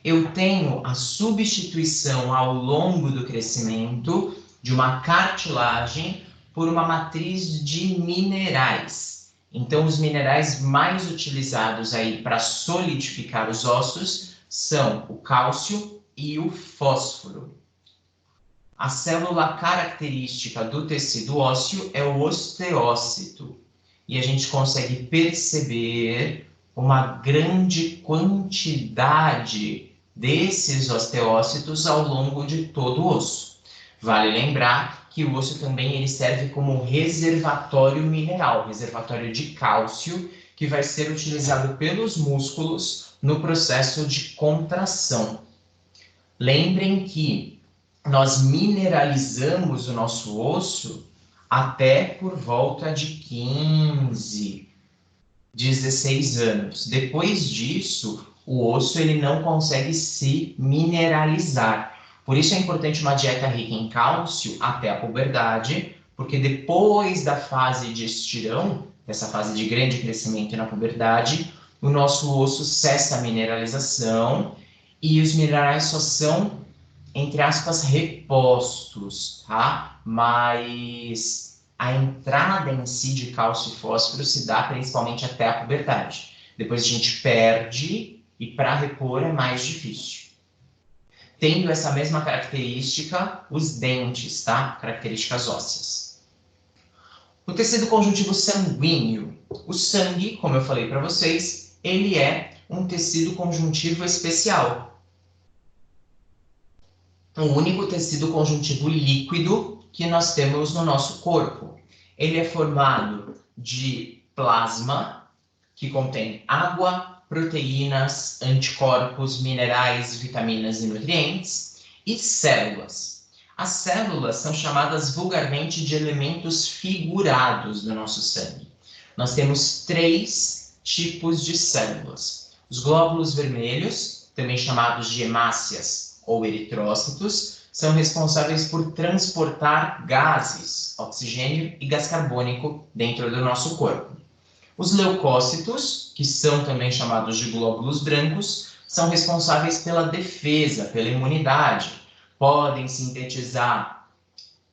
Eu tenho a substituição ao longo do crescimento de uma cartilagem por uma matriz de minerais. Então, os minerais mais utilizados aí para solidificar os ossos são o cálcio e o fósforo. A célula característica do tecido ósseo é o osteócito. E a gente consegue perceber uma grande quantidade desses osteócitos ao longo de todo o osso. Vale lembrar que o osso também ele serve como reservatório mineral, reservatório de cálcio, que vai ser utilizado pelos músculos no processo de contração. Lembrem que nós mineralizamos o nosso osso até por volta de 15, 16 anos. Depois disso, o osso ele não consegue se mineralizar. Por isso é importante uma dieta rica em cálcio até a puberdade, porque depois da fase de estirão, dessa fase de grande crescimento na puberdade, o nosso osso cessa a mineralização e os minerais só são, entre aspas, repostos, tá? Mas a entrada em si de cálcio e fósforo se dá principalmente até a puberdade. Depois a gente perde e para repor é mais difícil. Tendo essa mesma característica, os dentes, tá? Características ósseas. O tecido conjuntivo sanguíneo. O sangue, como eu falei para vocês, ele é um tecido conjuntivo especial. O único tecido conjuntivo líquido que nós temos no nosso corpo. Ele é formado de plasma, que contém água, proteínas, anticorpos, minerais, vitaminas e nutrientes, e células. As células são chamadas vulgarmente de elementos figurados do nosso sangue. Nós temos 3 tipos de células. Os glóbulos vermelhos, também chamados de hemácias ou eritrócitos, são responsáveis por transportar gases, oxigênio e gás carbônico dentro do nosso corpo. Os leucócitos, que são também chamados de glóbulos brancos, são responsáveis pela defesa, pela imunidade. Podem sintetizar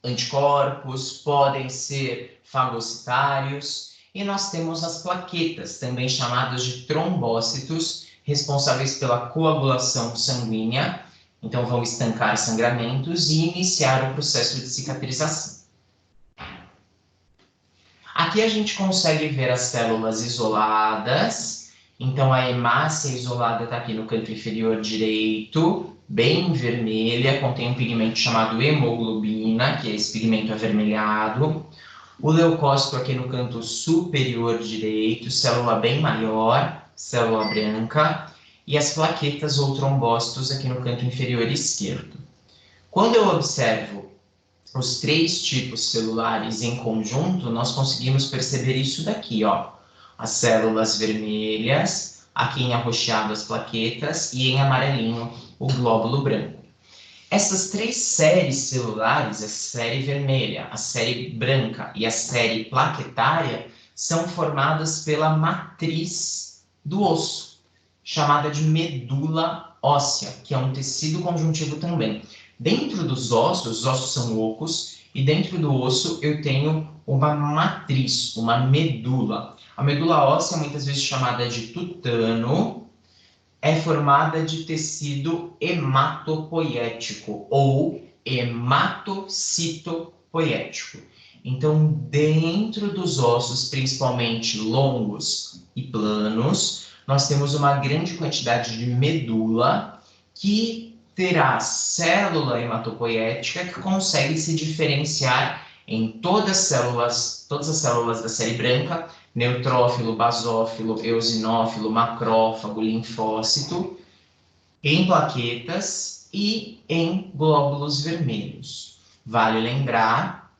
anticorpos, podem ser fagocitários. E nós temos as plaquetas, também chamadas de trombócitos, responsáveis pela coagulação sanguínea. Então, vão estancar sangramentos e iniciar o processo de cicatrização. Aqui a gente consegue ver as células isoladas. Então, a hemácia isolada está aqui no canto inferior direito, bem vermelha, contém um pigmento chamado hemoglobina, que é esse pigmento avermelhado. O leucócito aqui no canto superior direito, célula bem maior, célula branca. E as plaquetas ou trombócitos aqui no canto inferior esquerdo. Quando eu observo os 3 tipos celulares em conjunto, nós conseguimos perceber isso daqui, ó. As células vermelhas, aqui em arroxeado as plaquetas e em amarelinho o glóbulo branco. Essas 3 séries celulares, a série vermelha, a série branca e a série plaquetária, são formadas pela matriz do osso, chamada de medula óssea, que é um tecido conjuntivo também. Dentro dos ossos, os ossos são ocos, e dentro do osso eu tenho uma matriz, uma medula. A medula óssea, muitas vezes chamada de tutano, é formada de tecido hematopoético ou hematocitopoético. Então, dentro dos ossos, principalmente longos e planos, nós temos uma grande quantidade de medula que terá célula hematopoética que consegue se diferenciar em todas as células da série branca, neutrófilo, basófilo, eosinófilo, macrófago, linfócito, em plaquetas e em glóbulos vermelhos. Vale lembrar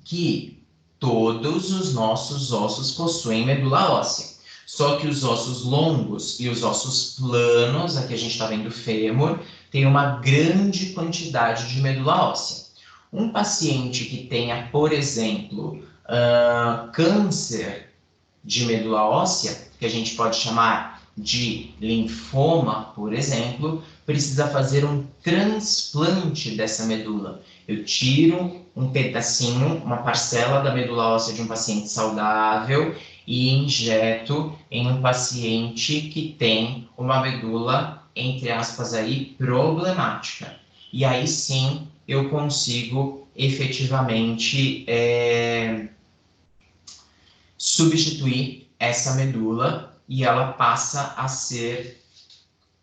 que todos os nossos ossos possuem medula óssea. Só que os ossos longos e os ossos planos, aqui a gente está vendo o fêmur, tem uma grande quantidade de medula óssea. Um paciente que tenha, por exemplo, câncer de medula óssea, que a gente pode chamar de linfoma, por exemplo, precisa fazer um transplante dessa medula. Eu tiro um pedacinho, uma parcela da medula óssea de um paciente saudável e injeto em um paciente que tem uma medula, entre aspas, aí, problemática. E aí sim eu consigo efetivamente substituir essa medula e ela passa a ser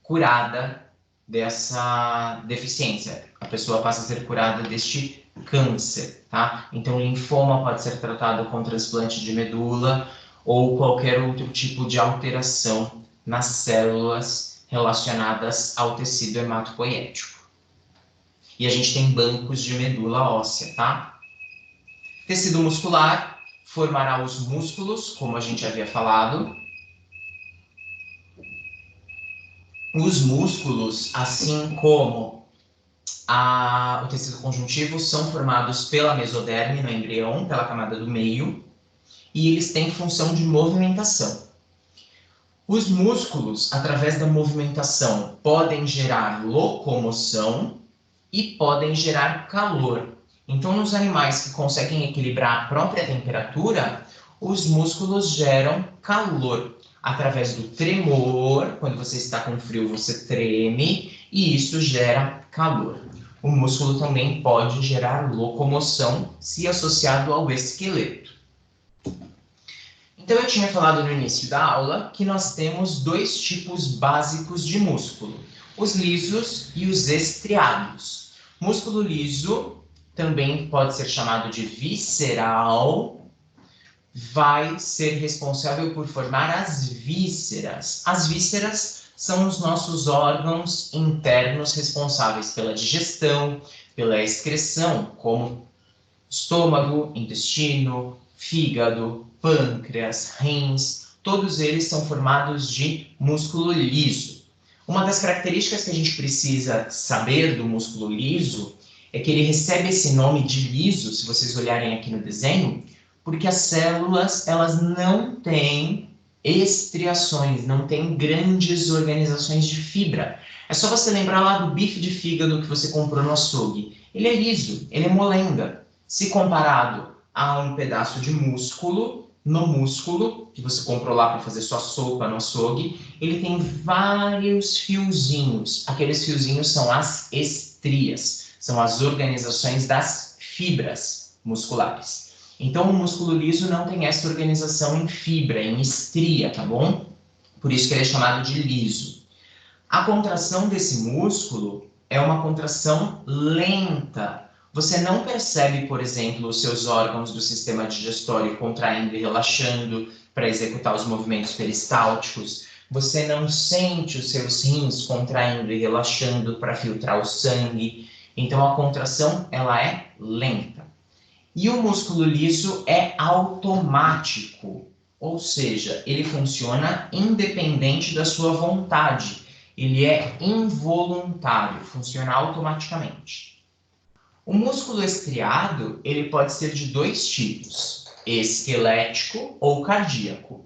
curada dessa deficiência. A pessoa passa a ser curada deste câncer, tá? Então, linfoma pode ser tratado com transplante de medula ou qualquer outro tipo de alteração nas células relacionadas ao tecido hematopoético. e a gente tem bancos de medula óssea, tá? Tecido muscular formará os músculos, como a gente havia falado. Os músculos, assim como o tecido conjuntivo, são formados pela mesoderme no embrião, pela camada do meio, e eles têm função de movimentação. Os músculos, através da movimentação, podem gerar locomoção e podem gerar calor. Então, nos animais que conseguem equilibrar a própria temperatura, os músculos geram calor. Através do tremor, quando você está com frio, você treme, e isso gera calor. O músculo também pode gerar locomoção, se associado ao esqueleto. Então, eu tinha falado no início da aula que nós temos dois tipos básicos de músculo, os lisos e os estriados. Músculo liso, também pode ser chamado de visceral, vai ser responsável por formar as vísceras. As vísceras são os nossos órgãos internos responsáveis pela digestão, pela excreção, como estômago, intestino, fígado, pâncreas, rins, todos eles são formados de músculo liso. Uma das características que a gente precisa saber do músculo liso é que ele recebe esse nome de liso, se vocês olharem aqui no desenho, porque as células, elas não têm estriações, não têm grandes organizações de fibra. É só você lembrar lá do bife de fígado que você comprou no açougue. Ele é liso, ele é molenga. Se comparado a um pedaço de músculo, no músculo, que você comprou lá para fazer sua sopa no açougue, ele tem vários fiozinhos. Aqueles fiozinhos são as estrias, são as organizações das fibras musculares. Então, o músculo liso não tem essa organização em fibra, em estria, tá bom? Por isso que ele é chamado de liso. A contração desse músculo é uma contração lenta. Você não percebe, por exemplo, os seus órgãos do sistema digestório contraindo e relaxando para executar os movimentos peristálticos. Você não sente os seus rins contraindo e relaxando para filtrar o sangue. Então, a contração, ela é lenta. E o músculo liso é automático, ou seja, ele funciona independente da sua vontade. Ele é involuntário, funciona automaticamente. O músculo estriado, ele pode ser de dois tipos, esquelético ou cardíaco.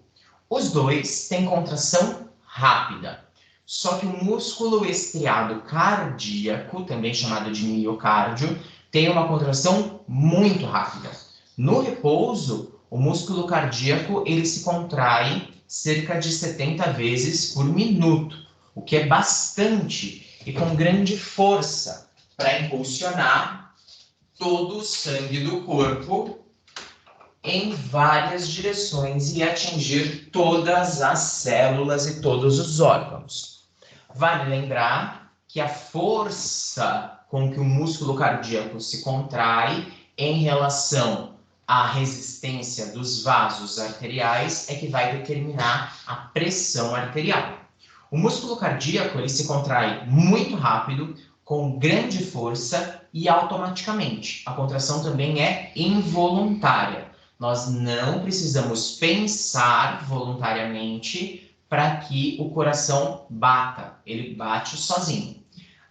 Os dois têm contração rápida. Só que o músculo estriado cardíaco, também chamado de miocárdio, tem uma contração muito rápida. No repouso, o músculo cardíaco ele se contrai cerca de 70 vezes por minuto, o que é bastante e com grande força para impulsionar todo o sangue do corpo em várias direções e atingir todas as células e todos os órgãos. Vale lembrar que a força com que o músculo cardíaco se contrai em relação à resistência dos vasos arteriais é que vai determinar a pressão arterial. O músculo cardíaco ele se contrai muito rápido, com grande força e automaticamente. A contração também é involuntária. Nós não precisamos pensar voluntariamente para que o coração bata. Ele bate sozinho.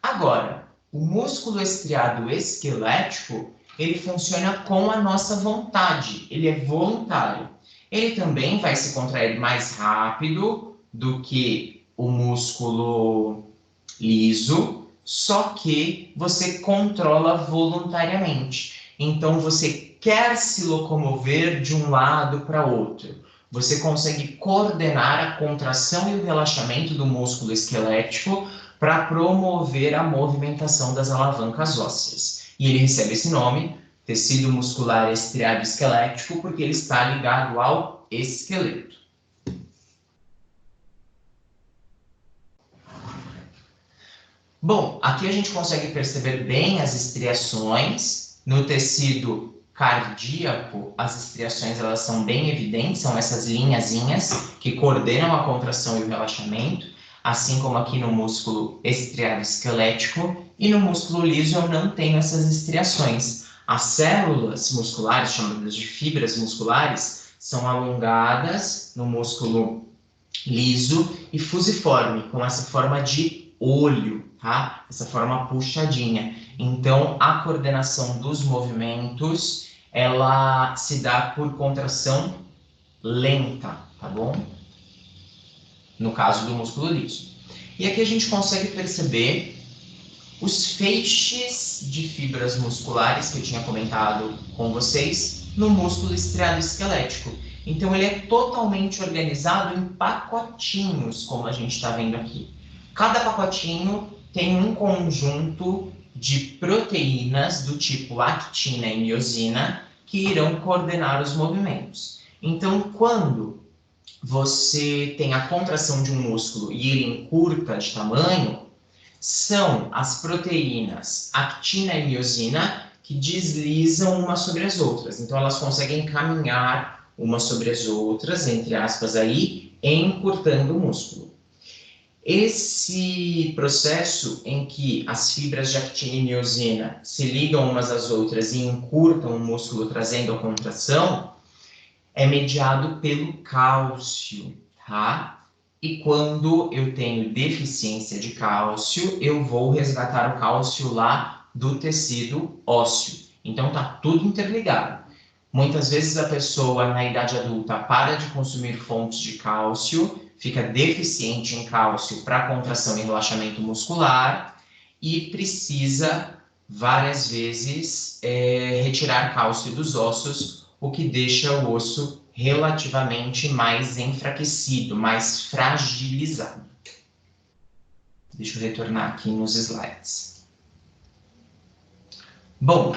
Agora, o músculo estriado esquelético, ele funciona com a nossa vontade. Ele é voluntário. Ele também vai se contrair mais rápido do que o músculo liso, só que você controla voluntariamente. Então, você quer se locomover de um lado para outro. Você consegue coordenar a contração e o relaxamento do músculo esquelético para promover a movimentação das alavancas ósseas. E ele recebe esse nome, tecido muscular estriado esquelético, porque ele está ligado ao esqueleto. Bom, aqui a gente consegue perceber bem as estriações. No tecido cardíaco, as estriações elas são bem evidentes, são essas linhazinhas que coordenam a contração e o relaxamento. assim como aqui no músculo estriado esquelético, e no músculo liso eu não tenho essas estriações. As células musculares, chamadas de fibras musculares, são alongadas no músculo liso e fusiforme, com essa forma de olho, tá? Essa forma puxadinha. Então, a coordenação dos movimentos, ela se dá por contração lenta, tá bom? No caso do músculo liso. E aqui a gente consegue perceber os feixes de fibras musculares que eu tinha comentado com vocês no músculo estriado esquelético. Então, ele é totalmente organizado em pacotinhos, como a gente está vendo aqui. Cada pacotinho tem um conjunto de proteínas do tipo actina e miosina que irão coordenar os movimentos. Então, quando você tem a contração de um músculo e ele encurta de tamanho, são as proteínas actina e miosina que deslizam umas sobre as outras. Então, elas conseguem caminhar umas sobre as outras, entre aspas, aí, encurtando o músculo. Esse processo em que as fibras de actina e miosina se ligam umas às outras e encurtam o músculo, trazendo a contração, é mediado pelo cálcio, tá? E quando eu tenho deficiência de cálcio, eu vou resgatar o cálcio lá do tecido ósseo. Então, tá tudo interligado. Muitas vezes a pessoa, na idade adulta, para de consumir fontes de cálcio, fica deficiente em cálcio para contração e relaxamento muscular e precisa, várias vezes, retirar cálcio dos ossos, o que deixa o osso relativamente mais enfraquecido, mais fragilizado. Deixa eu retornar aqui nos slides. Bom,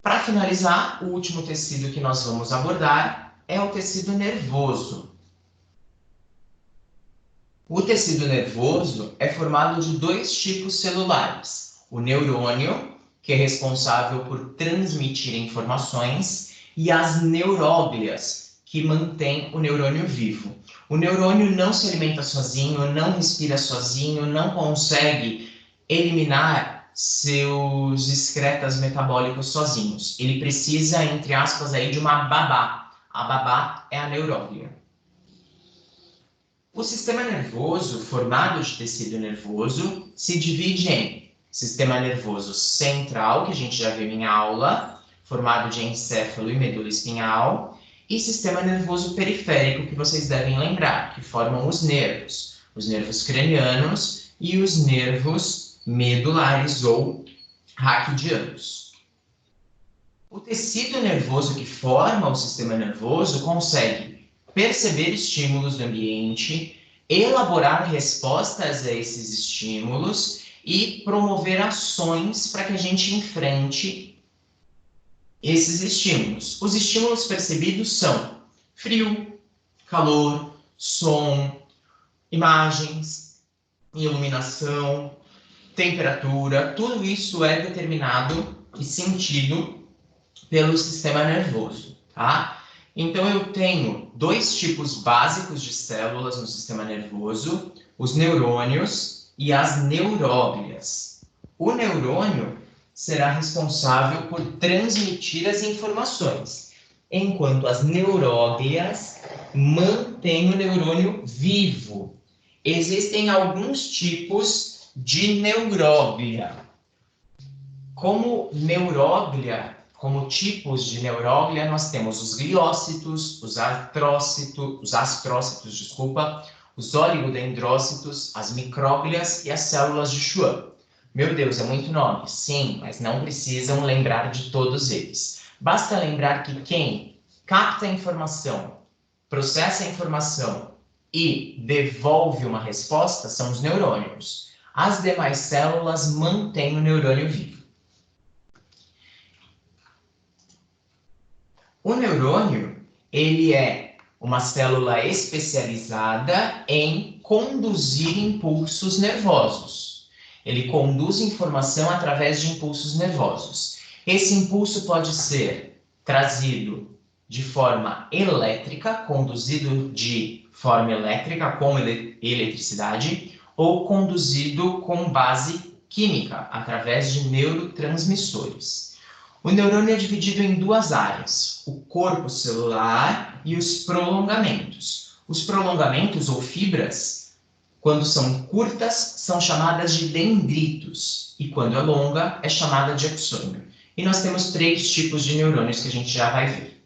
para finalizar, o último tecido que nós vamos abordar é o tecido nervoso. O tecido nervoso é formado de dois tipos celulares: o neurônio, que é responsável por transmitir informações, e as neuróglias, que mantêm o neurônio vivo. O neurônio não se alimenta sozinho, não respira sozinho, não consegue eliminar seus excretas metabólicos sozinhos. Ele precisa, entre aspas, aí, de uma babá. A babá é a neuróglia. O sistema nervoso, formado de tecido nervoso, se divide em sistema nervoso central, que a gente já viu em aula, formado de encéfalo e medula espinhal, e sistema nervoso periférico, que vocês devem lembrar, que formam os nervos cranianos e os nervos medulares ou raquidianos. O tecido nervoso que forma o sistema nervoso consegue perceber estímulos do ambiente, elaborar respostas a esses estímulos e promover ações para que a gente enfrente esses estímulos. Os estímulos percebidos são frio, calor, som, imagens, iluminação, temperatura. Tudo isso é determinado e sentido pelo sistema nervoso, tá? Então, eu tenho dois tipos básicos de células no sistema nervoso, os neurônios e as neuróglias. O neurônio será responsável por transmitir as informações, enquanto as neuróglias mantêm o neurônio vivo. Existem alguns tipos de neuróglia. Como tipos de neuróglia, nós temos os gliócitos, os astrócitos, os oligodendrócitos, as micróglias e as células de Schwann. Meu Deus, é muito nome. Sim, mas não precisam lembrar de todos eles. Basta lembrar que quem capta a informação, processa a informação e devolve uma resposta são os neurônios. As demais células mantêm o neurônio vivo. O neurônio, ele é uma célula especializada em conduzir impulsos nervosos. Ele conduz informação através de impulsos nervosos. Esse impulso pode ser trazido de forma elétrica, conduzido de forma elétrica, como eletricidade, ou conduzido com base química, através de neurotransmissores. O neurônio é dividido em duas áreas, o corpo celular e os prolongamentos. Os prolongamentos, ou fibras, quando são curtas, são chamadas de dendritos, e quando é longa, é chamada de axônio. E nós temos 3 tipos de neurônios que a gente já vai ver.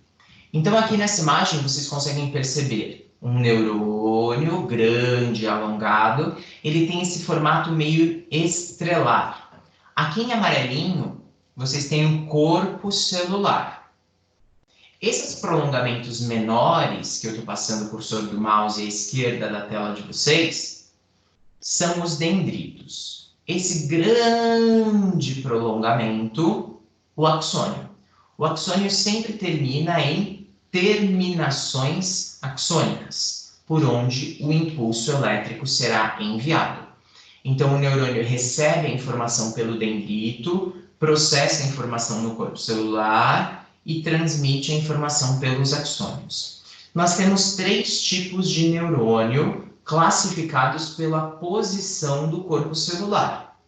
Então, aqui nessa imagem, vocês conseguem perceber um neurônio grande, alongado. Ele tem esse formato meio estrelar. Aqui em amarelinho, vocês têm o corpo celular. Esses prolongamentos menores, que eu estou passando o cursor do mouse à esquerda da tela de vocês, são os dendritos. Esse grande prolongamento, o axônio. O axônio sempre termina em terminações axônicas, por onde o impulso elétrico será enviado. Então, o neurônio recebe a informação pelo dendrito, processa a informação no corpo celular e transmite a informação pelos axônios. Nós temos 3 tipos de neurônio classificados pela posição do corpo celular.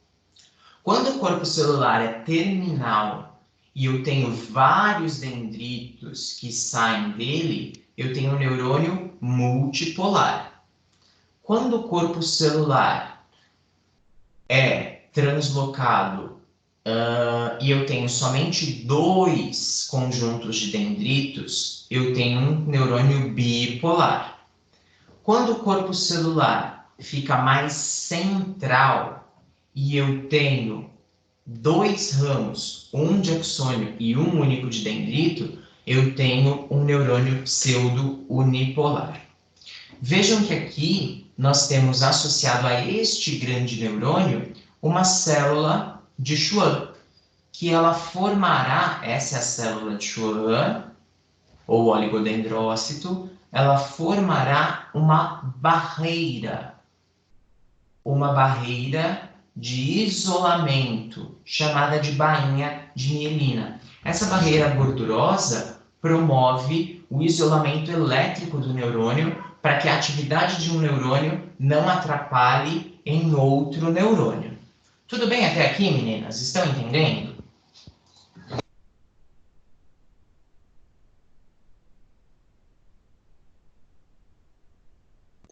Quando o corpo celular é terminal e eu tenho vários dendritos que saem dele, eu tenho um neurônio multipolar. Quando o corpo celular é translocado e eu tenho somente 2 conjuntos de dendritos, eu tenho um neurônio bipolar. Quando o corpo celular fica mais central e eu tenho 2 ramos, um de axônio e um único de dendrito, eu tenho um neurônio pseudo-unipolar. Vejam que aqui nós temos associado a este grande neurônio uma célula de Schwann, que ela formará, essa é a célula de Schwann, ou oligodendrócito, ela formará uma barreira de isolamento, chamada de bainha de mielina. Essa barreira gordurosa promove o isolamento elétrico do neurônio para que a atividade de um neurônio não atrapalhe em outro neurônio. Tudo bem até aqui, meninas? Estão entendendo?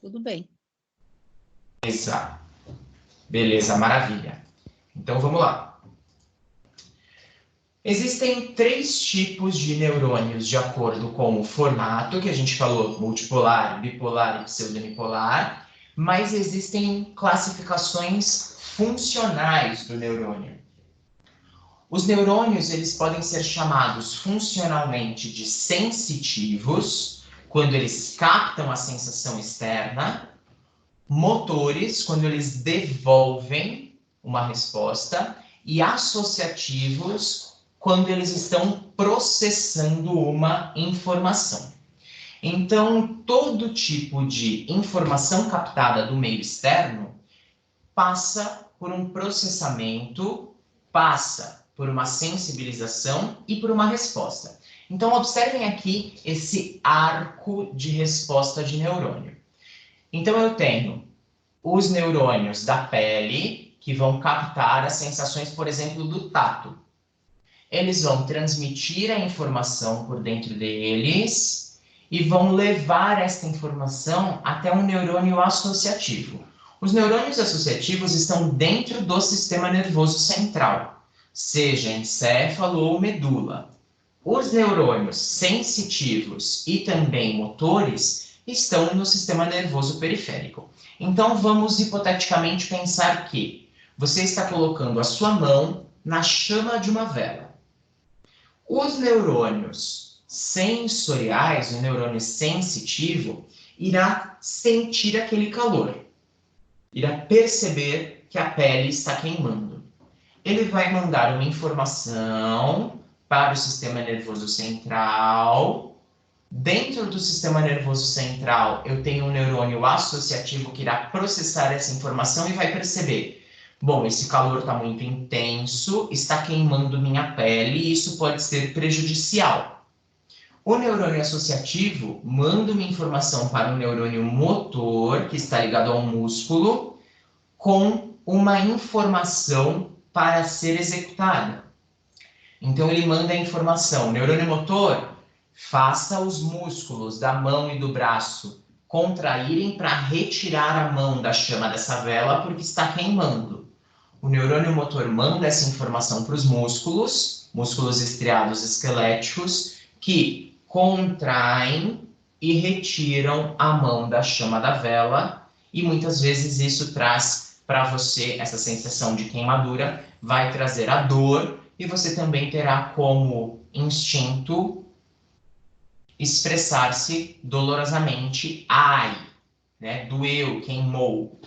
Tudo bem. Exato. Beleza, maravilha. Então, vamos lá. Existem 3 tipos de neurônios de acordo com o formato, que a gente falou, multipolar, bipolar e pseudonipolar, mas existem classificações funcionais do neurônio. Os neurônios, eles podem ser chamados funcionalmente de sensitivos, quando eles captam a sensação externa, motores, quando eles devolvem uma resposta, e associativos, quando eles estão processando uma informação. Então, todo tipo de informação captada do meio externo passa por um processamento, passa por uma sensibilização e por uma resposta. Então, observem aqui esse arco de resposta de neurônio. Então, eu tenho os neurônios da pele, que vão captar as sensações, por exemplo, do tato. Eles vão transmitir a informação por dentro deles e vão levar esta informação até um neurônio associativo. Os neurônios associativos estão dentro do sistema nervoso central, seja encéfalo ou medula. Os neurônios sensitivos e também motores estão no sistema nervoso periférico. Então, vamos hipoteticamente pensar que você está colocando a sua mão na chama de uma vela. Os neurônios sensoriais, o neurônio sensitivo, irá sentir aquele calor, irá perceber que a pele está queimando. Ele vai mandar uma informação para o sistema nervoso central. Dentro do sistema nervoso central, eu tenho um neurônio associativo que irá processar essa informação e vai perceber: bom, esse calor está muito intenso, está queimando minha pele e isso pode ser prejudicial. O neurônio associativo manda uma informação para o neurônio motor, que está ligado ao músculo, com uma informação para ser executada. Então, ele manda a informação, neurônio motor, faça os músculos da mão e do braço contraírem para retirar a mão da chama dessa vela, porque está queimando. O neurônio motor manda essa informação para os músculos, músculos estriados esqueléticos, que contraem e retiram a mão da chama da vela, e muitas vezes isso traz para você essa sensação de queimadura, vai trazer a dor, e você também terá como instinto expressar-se dolorosamente, ai, né? Doeu, queimou.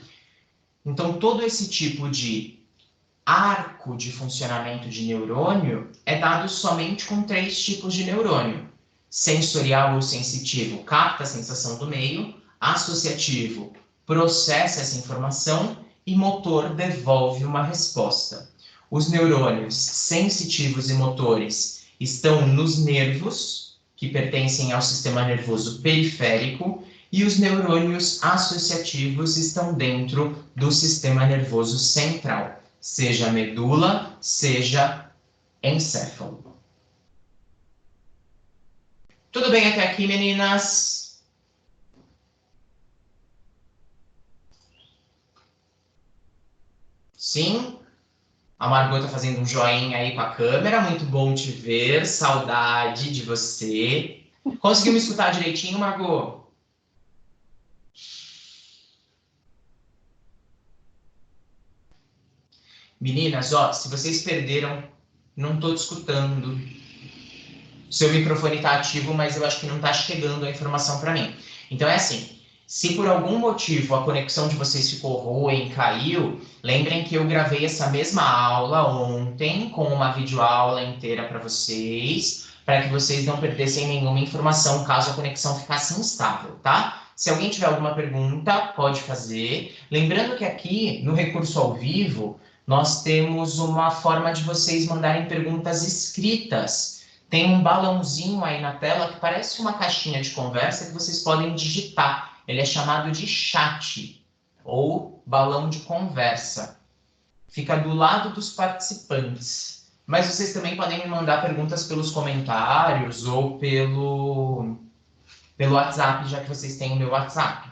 Então, todo esse tipo de arco de funcionamento de neurônio é dado somente com 3 tipos de neurônio. Sensorial ou sensitivo capta a sensação do meio, associativo processa essa informação e motor devolve uma resposta. Os neurônios sensitivos e motores estão nos nervos, que pertencem ao sistema nervoso periférico, e os neurônios associativos estão dentro do sistema nervoso central, seja medula, seja encéfalo. Tudo bem até aqui, meninas? Sim? A Margot está fazendo um joinha aí com a câmera, muito bom te ver, saudade de você. Conseguiu me escutar direitinho, Margot? Meninas, ó, se vocês perderam, não estou te escutando. Seu microfone está ativo, mas eu acho que não está chegando a informação para mim. Então é assim, se por algum motivo a conexão de vocês ficou ruim, caiu, lembrem que eu gravei essa mesma aula ontem com uma videoaula inteira para vocês, para que vocês não perdessem nenhuma informação caso a conexão ficasse instável, tá? Se alguém tiver alguma pergunta, pode fazer. Lembrando que aqui, no recurso ao vivo, nós temos uma forma de vocês mandarem perguntas escritas. Tem um balãozinho aí na tela que parece uma caixinha de conversa que vocês podem digitar. Ele é chamado de chat ou balão de conversa. Fica do lado dos participantes. Mas vocês também podem me mandar perguntas pelos comentários ou pelo WhatsApp, já que vocês têm o meu WhatsApp.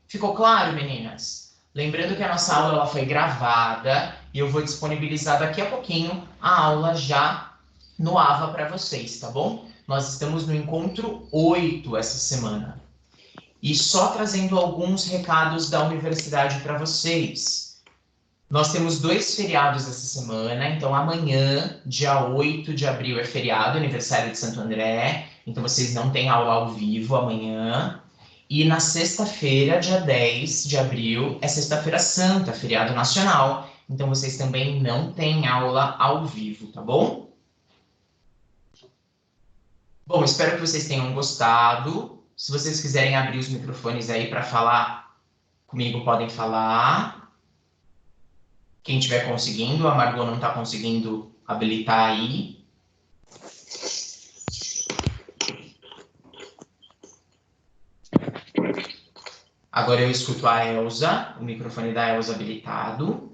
Ficou claro, meninas? Lembrando que a nossa aula ela foi gravada e eu vou disponibilizar daqui a pouquinho a aula já no AVA para vocês, tá bom? Nós estamos no encontro 8 essa semana. E só trazendo alguns recados da universidade para vocês. Nós temos 2 feriados essa semana, então amanhã, dia 8 de abril, é feriado, aniversário de Santo André, então vocês não têm aula ao vivo amanhã. E na sexta-feira, dia 10 de abril, é Sexta-feira Santa, feriado nacional, então vocês também não têm aula ao vivo, tá bom? Bom, espero que vocês tenham gostado. Se vocês quiserem abrir os microfones aí para falar comigo, podem falar. Quem estiver conseguindo, a Margot não está conseguindo habilitar aí. Agora eu escuto a Elza, o microfone da Elza habilitado.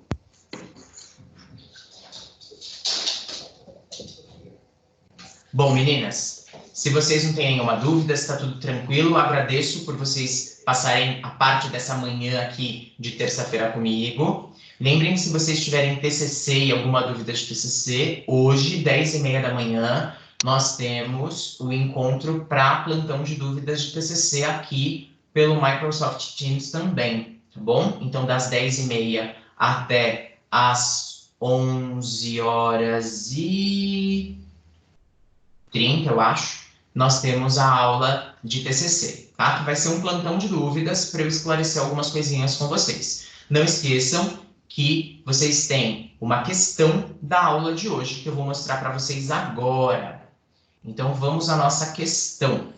Bom, meninas, se vocês não têm nenhuma dúvida, se está tudo tranquilo, agradeço por vocês passarem a parte dessa manhã aqui de terça-feira comigo. Lembrem que se vocês tiverem TCC e alguma dúvida de TCC, hoje, 10h30 da manhã, nós temos o encontro para plantão de dúvidas de TCC aqui pelo Microsoft Teams também, tá bom? Então, das 10h30 até as 11h30, eu acho, nós temos a aula de TCC, tá? Que vai ser um plantão de dúvidas para eu esclarecer algumas coisinhas com vocês. Não esqueçam que vocês têm uma questão da aula de hoje que eu vou mostrar para vocês agora. Então, vamos à nossa questão.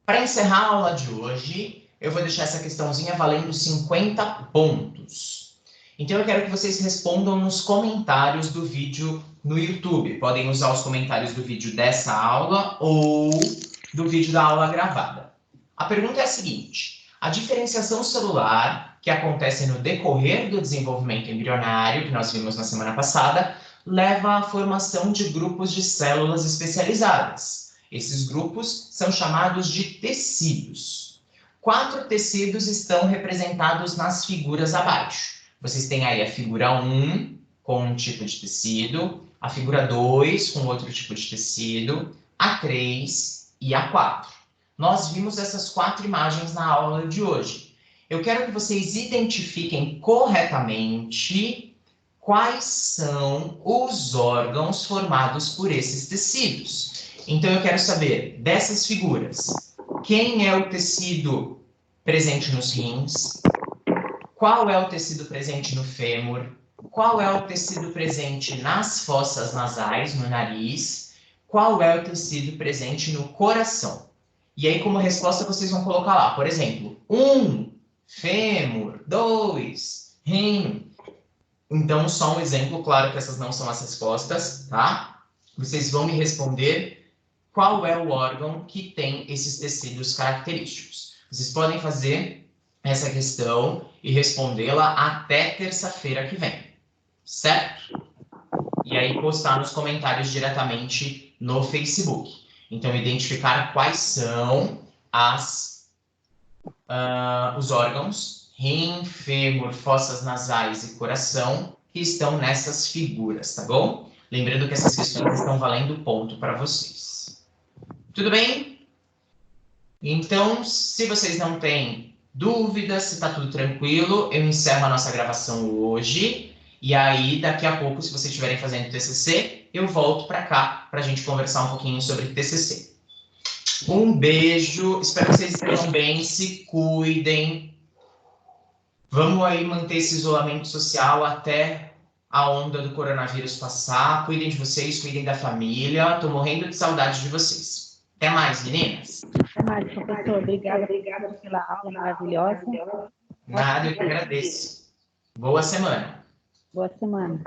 Para encerrar a aula de hoje, eu vou deixar essa questãozinha valendo 50 pontos. Então, eu quero que vocês respondam nos comentários do vídeo no YouTube. Podem usar os comentários do vídeo dessa aula ou do vídeo da aula gravada. A pergunta é a seguinte: a diferenciação celular, que acontece no decorrer do desenvolvimento embrionário, que nós vimos na semana passada, leva à formação de grupos de células especializadas. Esses grupos são chamados de tecidos. 4 tecidos estão representados nas figuras abaixo. Vocês têm aí a figura 1, com um tipo de tecido, a figura 2, com outro tipo de tecido, a 3 e a 4. Nós vimos essas 4 imagens na aula de hoje. Eu quero que vocês identifiquem corretamente quais são os órgãos formados por esses tecidos. Então, eu quero saber, dessas figuras, quem é o tecido presente nos rins? Qual é o tecido presente no fêmur? Qual é o tecido presente nas fossas nasais, no nariz? Qual é o tecido presente no coração? E aí, como resposta, vocês vão colocar lá, por exemplo, 1, fêmur, 2, rim. Então, só um exemplo, claro que essas não são as respostas, tá? Vocês vão me responder qual é o órgão que tem esses tecidos característicos. Vocês podem fazer essa questão e respondê-la até terça-feira que vem, certo? E aí postar nos comentários diretamente no Facebook. Então, identificar quais são os órgãos, rim, fêmur, fossas nasais e coração, que estão nessas figuras, tá bom? Lembrando que essas questões estão valendo ponto para vocês. Tudo bem? Então, se vocês não têm dúvidas, se está tudo tranquilo, eu encerro a nossa gravação hoje. E aí, daqui a pouco, se vocês estiverem fazendo TCC, eu volto para cá para a gente conversar um pouquinho sobre TCC. Um beijo, espero que vocês estejam bem, se cuidem. Vamos aí manter esse isolamento social até a onda do coronavírus passar. Cuidem de vocês, cuidem da família. Estou morrendo de saudade de vocês. Até mais, meninas. Até mais, professor. Obrigada pela aula maravilhosa. Nada, eu que agradeço. Boa semana. Boa semana.